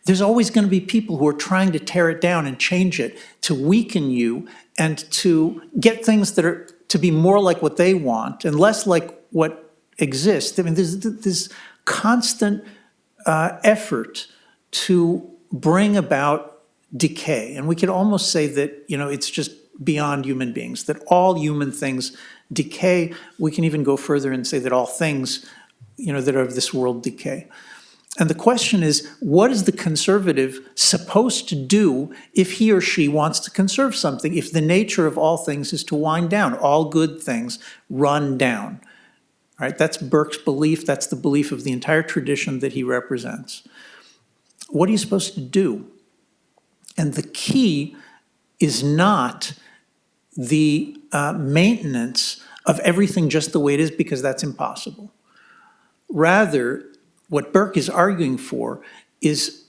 there's always going to be people who are trying to tear it down and change it, to weaken you and to get things that are to be more like what they want and less like what exists. I mean, there's this constant effort to bring about decay. And we could almost say that, it's just beyond human beings, that all human things decay. We can even go further and say that all things that are of this world decay. And the question is, what is the conservative supposed to do if he or she wants to conserve something, if the nature of all things is to wind down, all good things run down? All right, that's Burke's belief. That's the belief of the entire tradition that he represents. What are you supposed to do? And the key is not the maintenance of everything just the way it is, because that's impossible. Rather, what Burke is arguing for is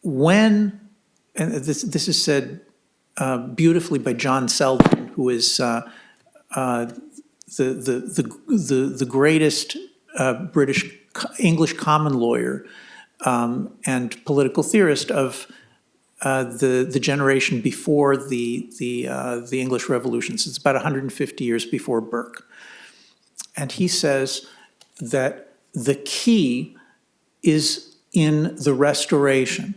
when, and this is said beautifully by John Selden, who is the greatest British English common lawyer and political theorist of the generation before the English Revolution. So it's about 150 years before Burke. And he says that the key is in the restoration.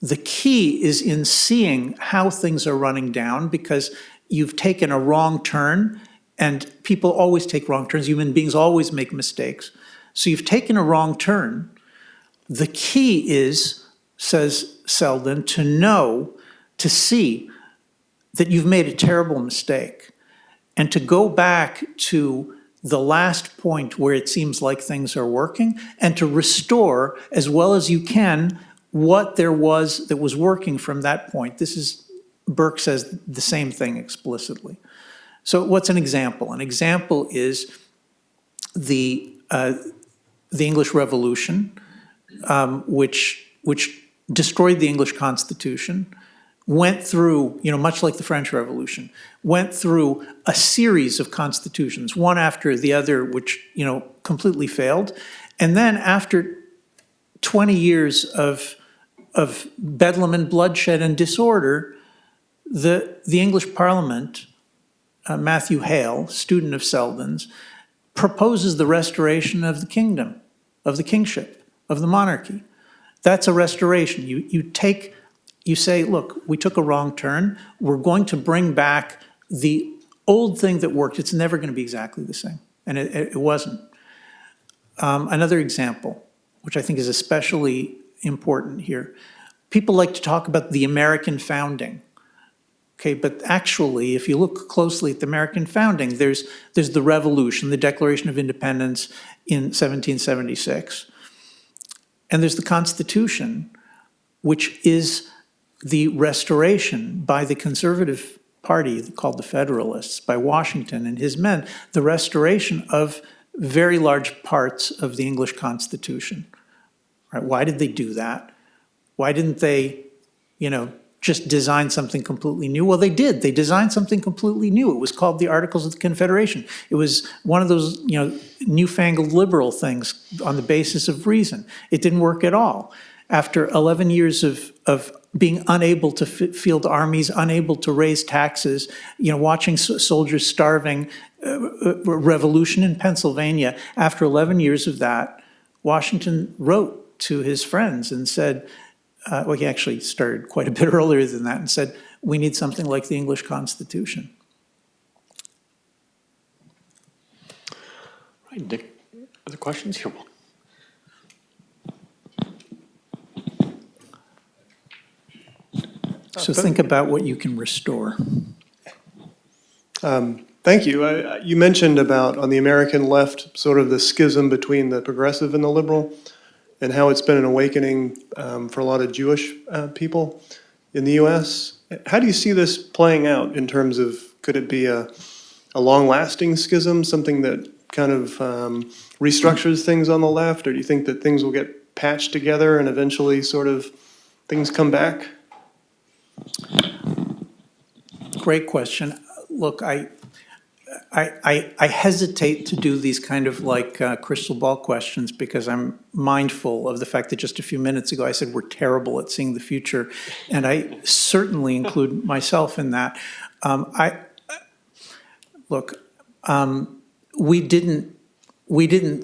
The key is in seeing how things are running down, because you've taken a wrong turn, and people always take wrong turns. Human beings always make mistakes. So you've taken a wrong turn. The key is, says Selden, to see that you've made a terrible mistake, and to go back to the last point where it seems like things are working, and to restore as well as you can what there was that was working from that point. Burke says the same thing explicitly. So what's an example? An example is the English Revolution, which destroyed the English Constitution, went through, much like the French Revolution, went through a series of constitutions, one after the other, which, completely failed. And then after 20 years of bedlam and bloodshed and disorder, The English Parliament, Matthew Hale, student of Selden's, proposes the restoration of the kingdom, of the kingship, of the monarchy. That's a restoration. You say, look, we took a wrong turn. We're going to bring back the old thing that worked. It's never going to be exactly the same. And it wasn't. Another example, which I think is especially important here. People like to talk about the American founding. Okay, but actually, if you look closely at the American founding, there's the Revolution, the Declaration of Independence in 1776. And there's the Constitution, which is the restoration by the Conservative Party, called the Federalists, by Washington and his men, the restoration of very large parts of the English Constitution. Right? Why did they do that? Why didn't they, just design something completely new? Well, they did. They designed something completely new. It was called the Articles of the Confederation. It was one of those, newfangled liberal things on the basis of reason. It didn't work at all. After 11 years of being unable to field armies, unable to raise taxes, watching soldiers starving, revolution in Pennsylvania. After 11 years of that, Washington wrote to his friends and said, well, he actually started quite a bit earlier than that and said, we need something like the English Constitution. Right, Dick, other questions here? So think about what you can restore. Thank you. You mentioned about, on the American left, sort of the schism between the progressive and the liberal, and how it's been an awakening for a lot of Jewish people in the U.S. How do you see this playing out in terms of, could it be a long-lasting schism, something that kind of restructures things on the left, or do you think that things will get patched together and eventually sort of things come back? Great question. Look, I hesitate to do these kind of crystal ball questions because I'm mindful of the fact that just a few minutes ago I said we're terrible at seeing the future, and I certainly include myself in that. We didn't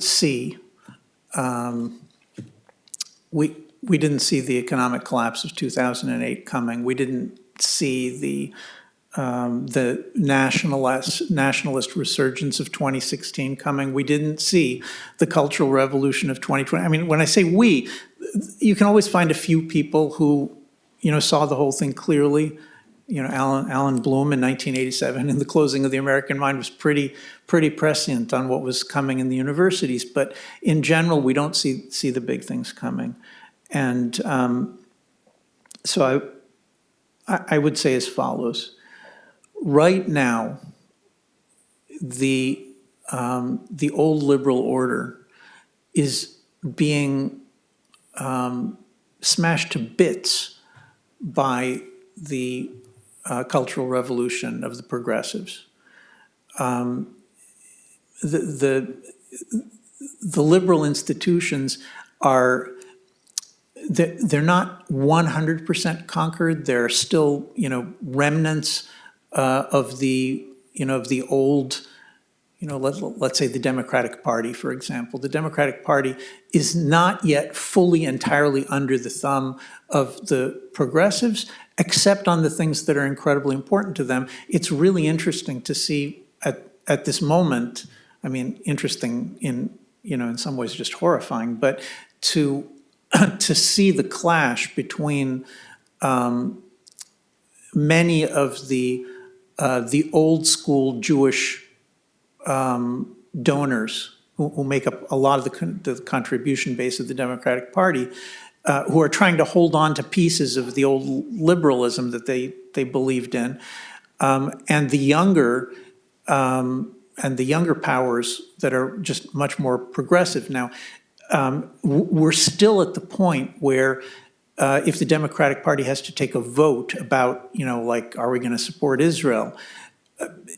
see the economic collapse of 2008 coming. We didn't see the nationalist resurgence of 2016 coming. We didn't see the cultural revolution of 2020. I mean, when I say we, you can always find a few people who, saw the whole thing clearly. Alan Bloom in 1987 in The Closing of the American Mind was pretty prescient on what was coming in the universities. But in general, we don't see the big things coming. And so I would say as follows. Right now, the old liberal order is being smashed to bits by the cultural revolution of the progressives. The liberal institutions are, they're not 100% conquered. There are still, remnants of the old, let's say the Democratic Party, for example. The Democratic Party is not yet fully, entirely under the thumb of the progressives, except on the things that are incredibly important to them. It's really interesting to see at this moment, I mean, interesting in some ways just horrifying, but to see the clash between many of the old school Jewish donors who make up a lot of the contribution base of the Democratic Party, who are trying to hold on to pieces of the old liberalism that they believed in, and the younger powers that are just much more progressive. Now, we're still at the point where if the Democratic Party has to take a vote about, are we going to support Israel?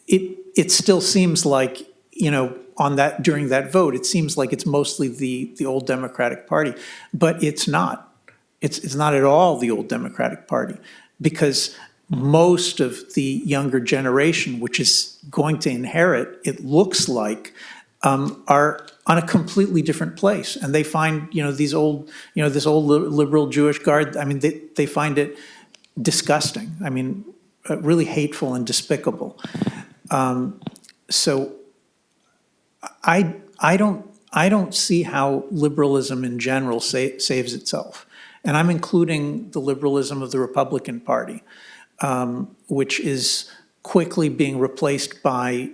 It still seems like, during that vote, it seems like it's mostly the old Democratic Party, but it's not. It's not at all the old Democratic Party, because most of the younger generation, which is going to inherit, it looks like, are on a completely different place. And they find, these old, this old liberal Jewish guard, I mean, they find it disgusting. I mean, really hateful and despicable. So I don't see how liberalism in general saves itself. And I'm including the liberalism of the Republican Party, which is quickly being replaced by,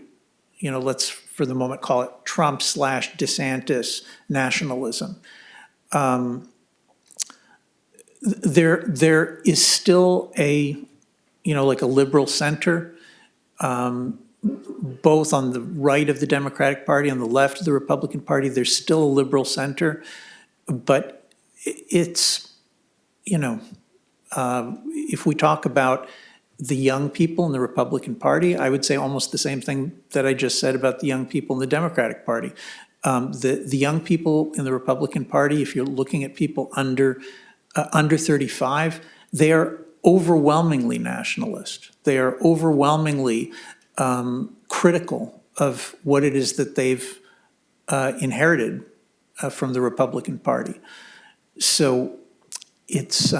let's for the moment call it Trump/DeSantis nationalism. There is still like a liberal center, both on the right of the Democratic Party, on the left of the Republican Party. There's still a liberal center, but it's, if we talk about the young people in the Republican Party, I would say almost the same thing that I just said about the young people in the Democratic Party. The young people in the Republican Party, if you're looking at people under 35, they are overwhelmingly nationalist. They are overwhelmingly critical of what it is that they've inherited from the Republican Party. So it's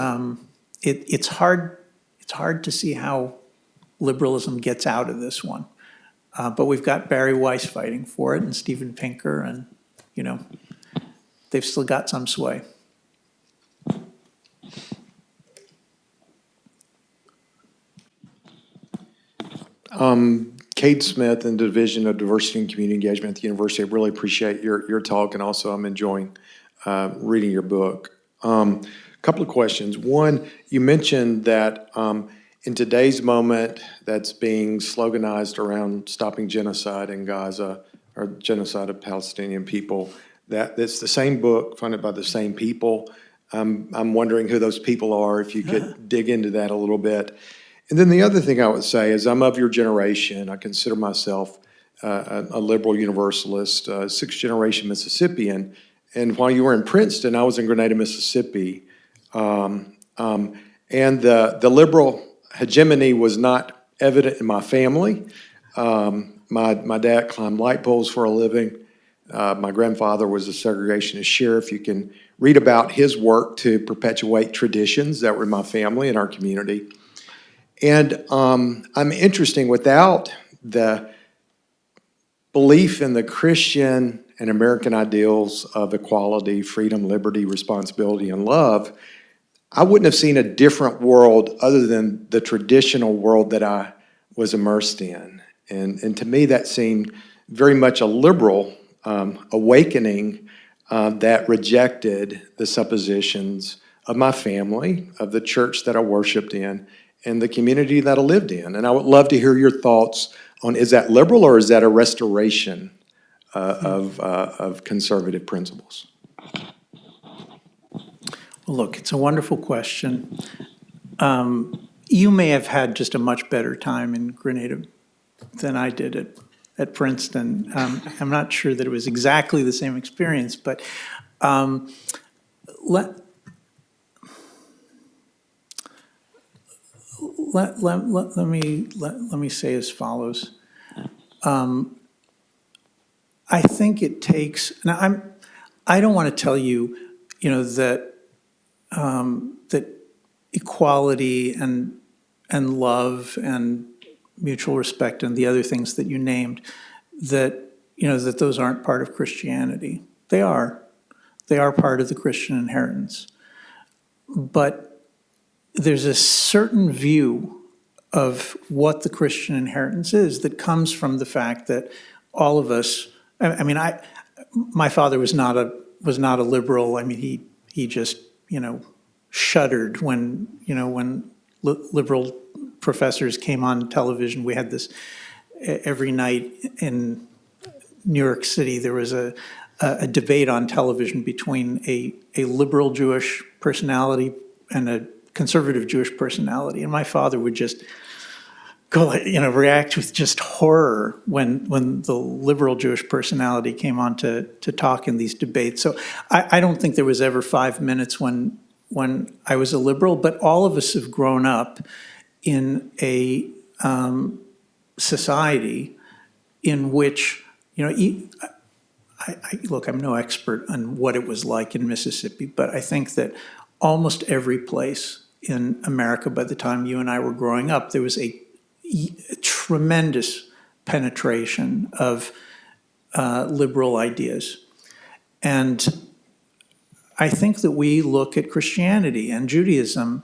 hard to see how liberalism gets out of this one. But we've got Barry Weiss fighting for it, and Steven Pinker, and they've still got some sway. Cade Smith in the Division of Diversity and Community Engagement at the University. I really appreciate your talk, and also I'm enjoying reading your book. Couple of questions. One, you mentioned that in today's moment that's being sloganized around stopping genocide in Gaza, or genocide of Palestinian people, that it's the same book funded by the same people. I'm wondering who those people are, if you could dig into that a little bit. And then the other thing I would say is I'm of your generation. I consider myself a liberal universalist, sixth generation Mississippian. And while you were in Princeton, I was in Grenada, Mississippi. And the liberal hegemony was not evident in my family. My dad climbed light poles for a living. My grandfather was a segregationist sheriff. You can read about his work to perpetuate traditions that were in my family and our community. And I'm interesting, without the belief in the Christian and American ideals of equality, freedom, liberty, responsibility, and love, I wouldn't have seen a different world other than the traditional world that I was immersed in. And to me, that seemed very much a liberal awakening that rejected the suppositions of my family, of the church that I worshiped in, and the community that I lived in. And I would love to hear your thoughts on, is that liberal or is that a restoration of conservative principles? Well, look, it's a wonderful question. You may have had just a much better time in Grenada than I did at Princeton. I'm not sure that it was exactly the same experience, but let me say as follows. I think it takes. Now, I don't want to tell you, that that equality and love and mutual respect and the other things that you named, that that those aren't part of Christianity. They are. They are part of the Christian inheritance. But there's a certain view of what the Christian inheritance is that comes from the fact that all of us. My father was not a liberal. I mean, he just shuddered when liberal professors came on television. We had this every night in New York City. There was a debate on television between a liberal Jewish personality and a conservative Jewish personality, and my father would just go, react with just horror when the liberal Jewish personality came on to talk in these debates. So I don't think there was ever 5 minutes when I was a liberal, but all of us have grown up in a society in which, look, I'm no expert on what it was like in Mississippi, but I think that almost every place in America by the time you and I were growing up, there was a tremendous penetration of liberal ideas. And I think that we look at Christianity and Judaism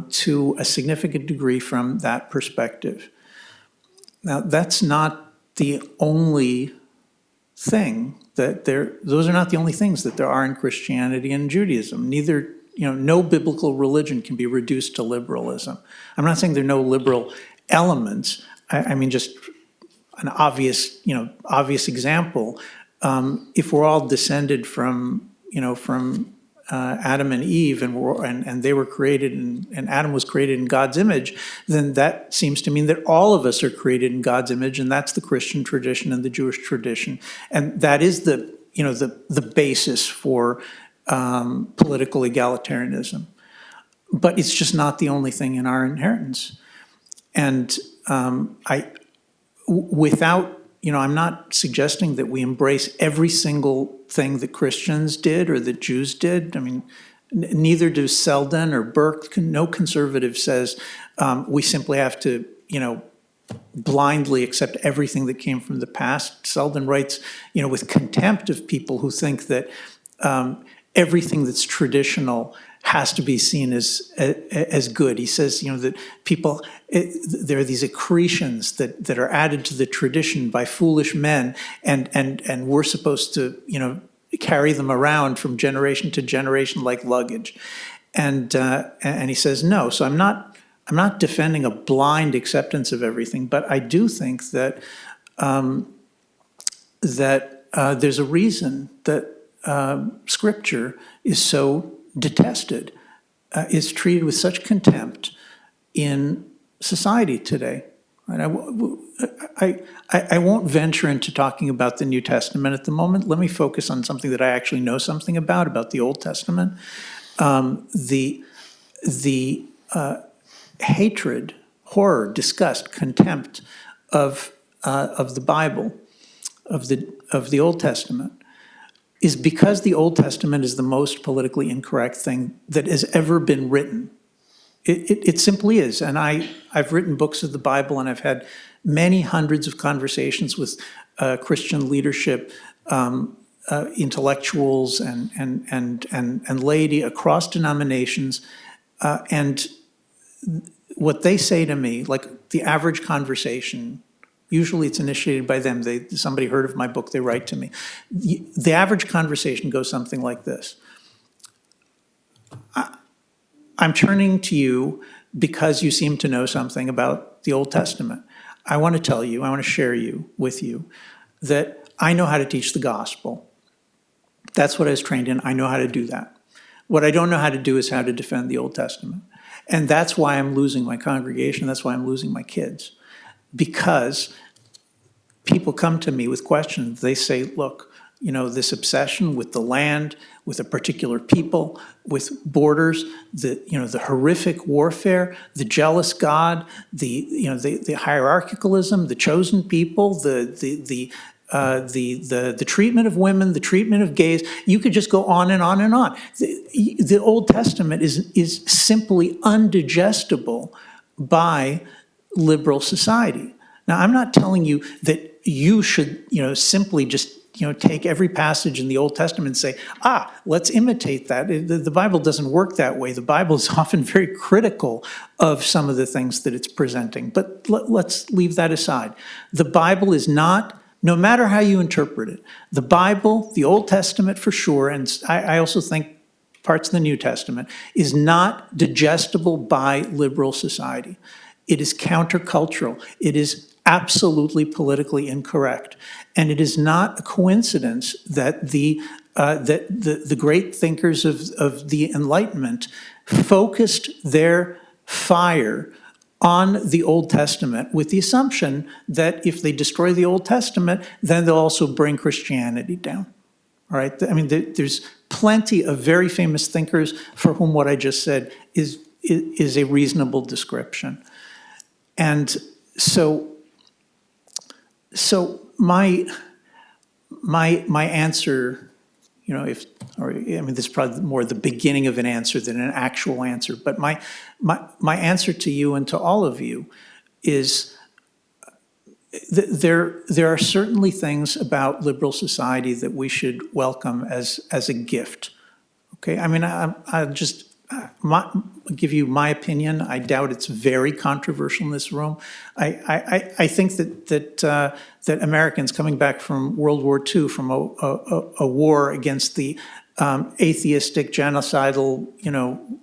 to a significant degree from that perspective. Now, that's not the only thing those are not the only things that there are in Christianity and Judaism. Neither, no biblical religion can be reduced to liberalism. I'm not saying there are no liberal elements. I mean, just an obvious example. If we're all descended from Adam and Eve, and they were created, and Adam was created in God's image, then that seems to mean that all of us are created in God's image, and that's the Christian tradition and the Jewish tradition, and that is the basis for political egalitarianism. But it's just not the only thing in our inheritance, and I'm not suggesting that we embrace every single thing that Christians did or that Jews did. I mean, neither do Selden or Burke. No conservative says we simply have to, blindly accept everything that came from the past. Selden writes, with contempt of people who think that everything that's traditional has to be seen as good. He says, that people, there are these accretions that are added to the tradition by foolish men, and we're supposed to, carry them around from generation to generation like luggage. And he says, no. So I'm not defending a blind acceptance of everything, but I do think that there's a reason that Scripture is so detested, is treated with such contempt in society today. Right? I won't venture into talking about the New Testament at the moment. Let me focus on something that I actually know something about the Old Testament. The hatred, horror, disgust, contempt of the Bible, of the Old Testament, is because the Old Testament is the most politically incorrect thing that has ever been written. It simply is. And I've written books of the Bible, and I've had many hundreds of conversations with Christian leadership, intellectuals, and laity across denominations. And what they say to me, like the average conversation, usually it's initiated by them. Somebody heard of my book, they write to me. The average conversation goes something like this. I'm turning to you because you seem to know something about the Old Testament. I want to tell you, I want to share with you that I know how to teach the gospel. That's what I was trained in. I know how to do that. What I don't know how to do is how to defend the Old Testament. And that's why I'm losing my congregation. That's why I'm losing my kids. Because people come to me with questions. They say, look, this obsession with the land, with a particular people, with borders, the horrific warfare, the jealous God, the hierarchicalism, the chosen people, the treatment of women, the treatment of gays. You could just go on and on and on. The Old Testament is simply undigestible by liberal society. Now, I'm not telling you that you should, simply just, take every passage in the Old Testament and say, let's imitate that. The Bible doesn't work that way. The Bible is often very critical of some of the things that it's presenting. But let's leave that aside. The Bible is not, no matter how you interpret it, the Bible, the Old Testament for sure, and I also think parts of the New Testament, is not digestible by liberal society. It is countercultural. It is absolutely politically incorrect. And it is not a coincidence that the great thinkers of the Enlightenment focused their fire on the Old Testament with the assumption that if they destroy the Old Testament, then they'll also bring Christianity down. All right? I mean, there's plenty of very famous thinkers for whom what I just said is a reasonable description. And so my answer, this is probably more the beginning of an answer than an actual answer, but my answer to you and to all of you is there are certainly things about liberal society that we should welcome as a gift. Okay, I'll give you my opinion. I doubt it's very controversial in this room. I think that Americans coming back from World War II, from a war against the atheistic, genocidal,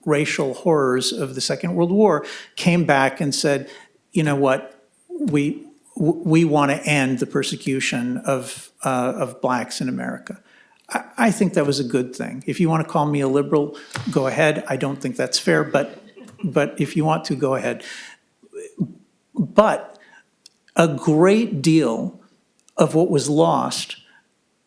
racial horrors of the Second World War, came back and said, you know what, we want to end the persecution of blacks in America. I think that was a good thing. If you want to call me a liberal, go ahead. I don't think that's fair, but if you want to, go ahead. But a great deal of what was lost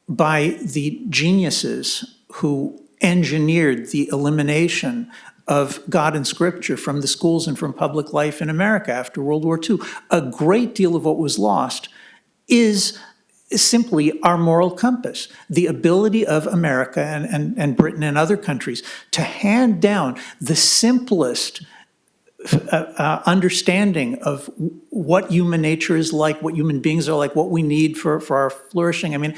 by the geniuses who engineered the elimination of God and Scripture from the schools and from public life in America after World War II, a great deal of what was lost is simply our moral compass, the ability of America and Britain and other countries to hand down the simplest understanding of what human nature is like, what human beings are like, what we need for our flourishing.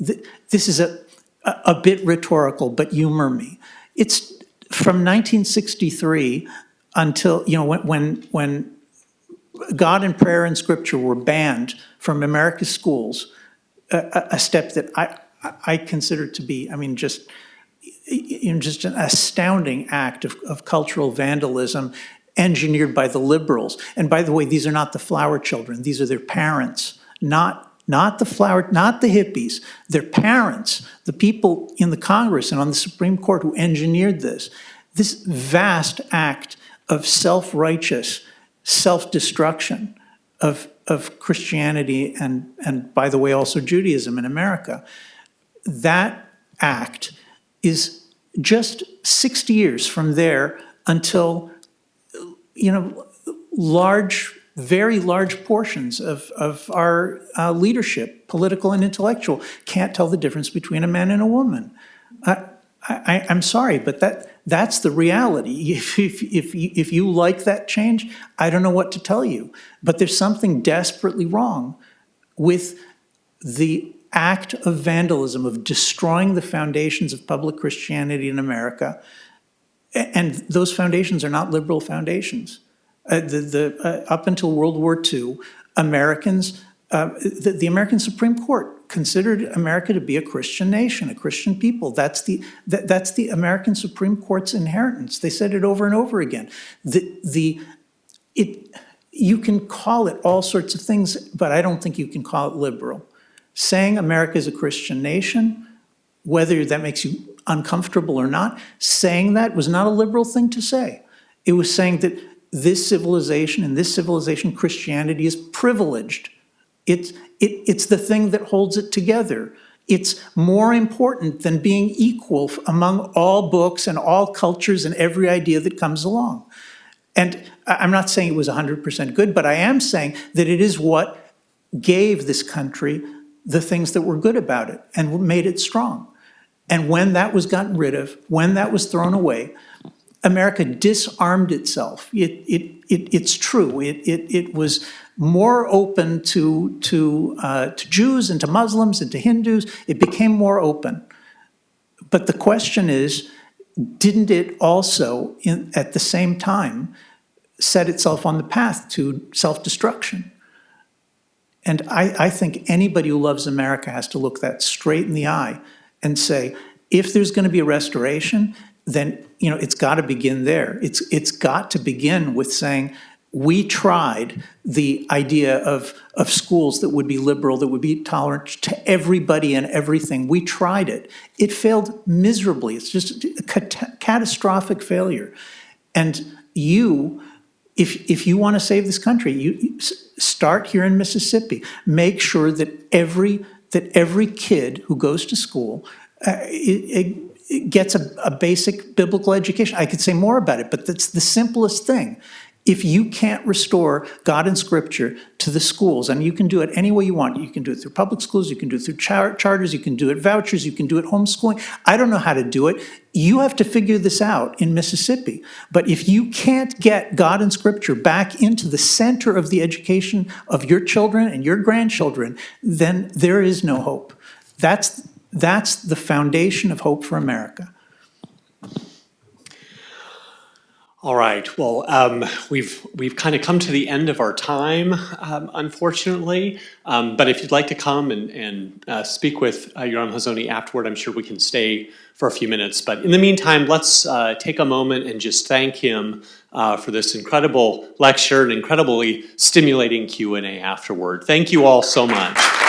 This is a bit rhetorical, but humor me. It's from 1963 until, when God and prayer and Scripture were banned from America's schools, a step that I consider to be, just an astounding act of cultural vandalism engineered by the liberals. And by the way, these are not the flower children; these are their parents, not the hippies. Their parents, the people in the Congress and on the Supreme Court who engineered this vast act of self-righteous self-destruction of Christianity and by the way, also Judaism in America. That act is just 60 years from there until, very large portions of our leadership, political and intellectual, can't tell the difference between a man and a woman. I'm sorry, but that's the reality. If you like that change, I don't know what to tell you. But there's something desperately wrong with the act of vandalism, of destroying the foundations of public Christianity in America. And those foundations are not liberal foundations. Up until World War II, Americans, the American Supreme Court considered America to be a Christian nation, a Christian people. That's the American Supreme Court's inheritance. They said it over and over again. You can call it all sorts of things, but I don't think you can call it liberal. Saying America is a Christian nation, whether that makes you uncomfortable or not, saying that was not a liberal thing to say. It was saying that this civilization, and this civilization, Christianity, is privileged. It's the thing that holds it together. It's more important than being equal among all books and all cultures and every idea that comes along. And I'm not saying it was 100% good, but I am saying that it is what gave this country the things that were good about it and made it strong. And when that was gotten rid of, when that was thrown away, America disarmed itself. It's true. It was more open to Jews and to Muslims and to Hindus. It became more open. But the question is, didn't it also, at the same time, set itself on the path to self-destruction? And I think anybody who loves America has to look that straight in the eye and say, if there's going to be a restoration, then it's got to begin there. It's got to begin with saying, we tried the idea of schools that would be liberal, that would be tolerant to everybody and everything. We tried it. It failed miserably. It's just a catastrophic failure. And if you want to save this country, you start here in Mississippi. Make sure that every kid who goes to school it gets a basic biblical education. I could say more about it, but that's the simplest thing. If you can't restore God and Scripture to the schools, and you can do it any way you want, you can do it through public schools, you can do it through charters, you can do it vouchers, you can do it homeschooling. I don't know how to do it. You have to figure this out in Mississippi. But if you can't get God and Scripture back into the center of the education of your children and your grandchildren, then there is no hope. That's the foundation of hope for America. All right. Well, we've kind of come to the end of our time, unfortunately. But if you'd like to come and speak with Yoram Hazony afterward, I'm sure we can stay for a few minutes. But in the meantime, let's take a moment and just thank him for this incredible lecture and incredibly stimulating Q&A afterward. Thank you all so much.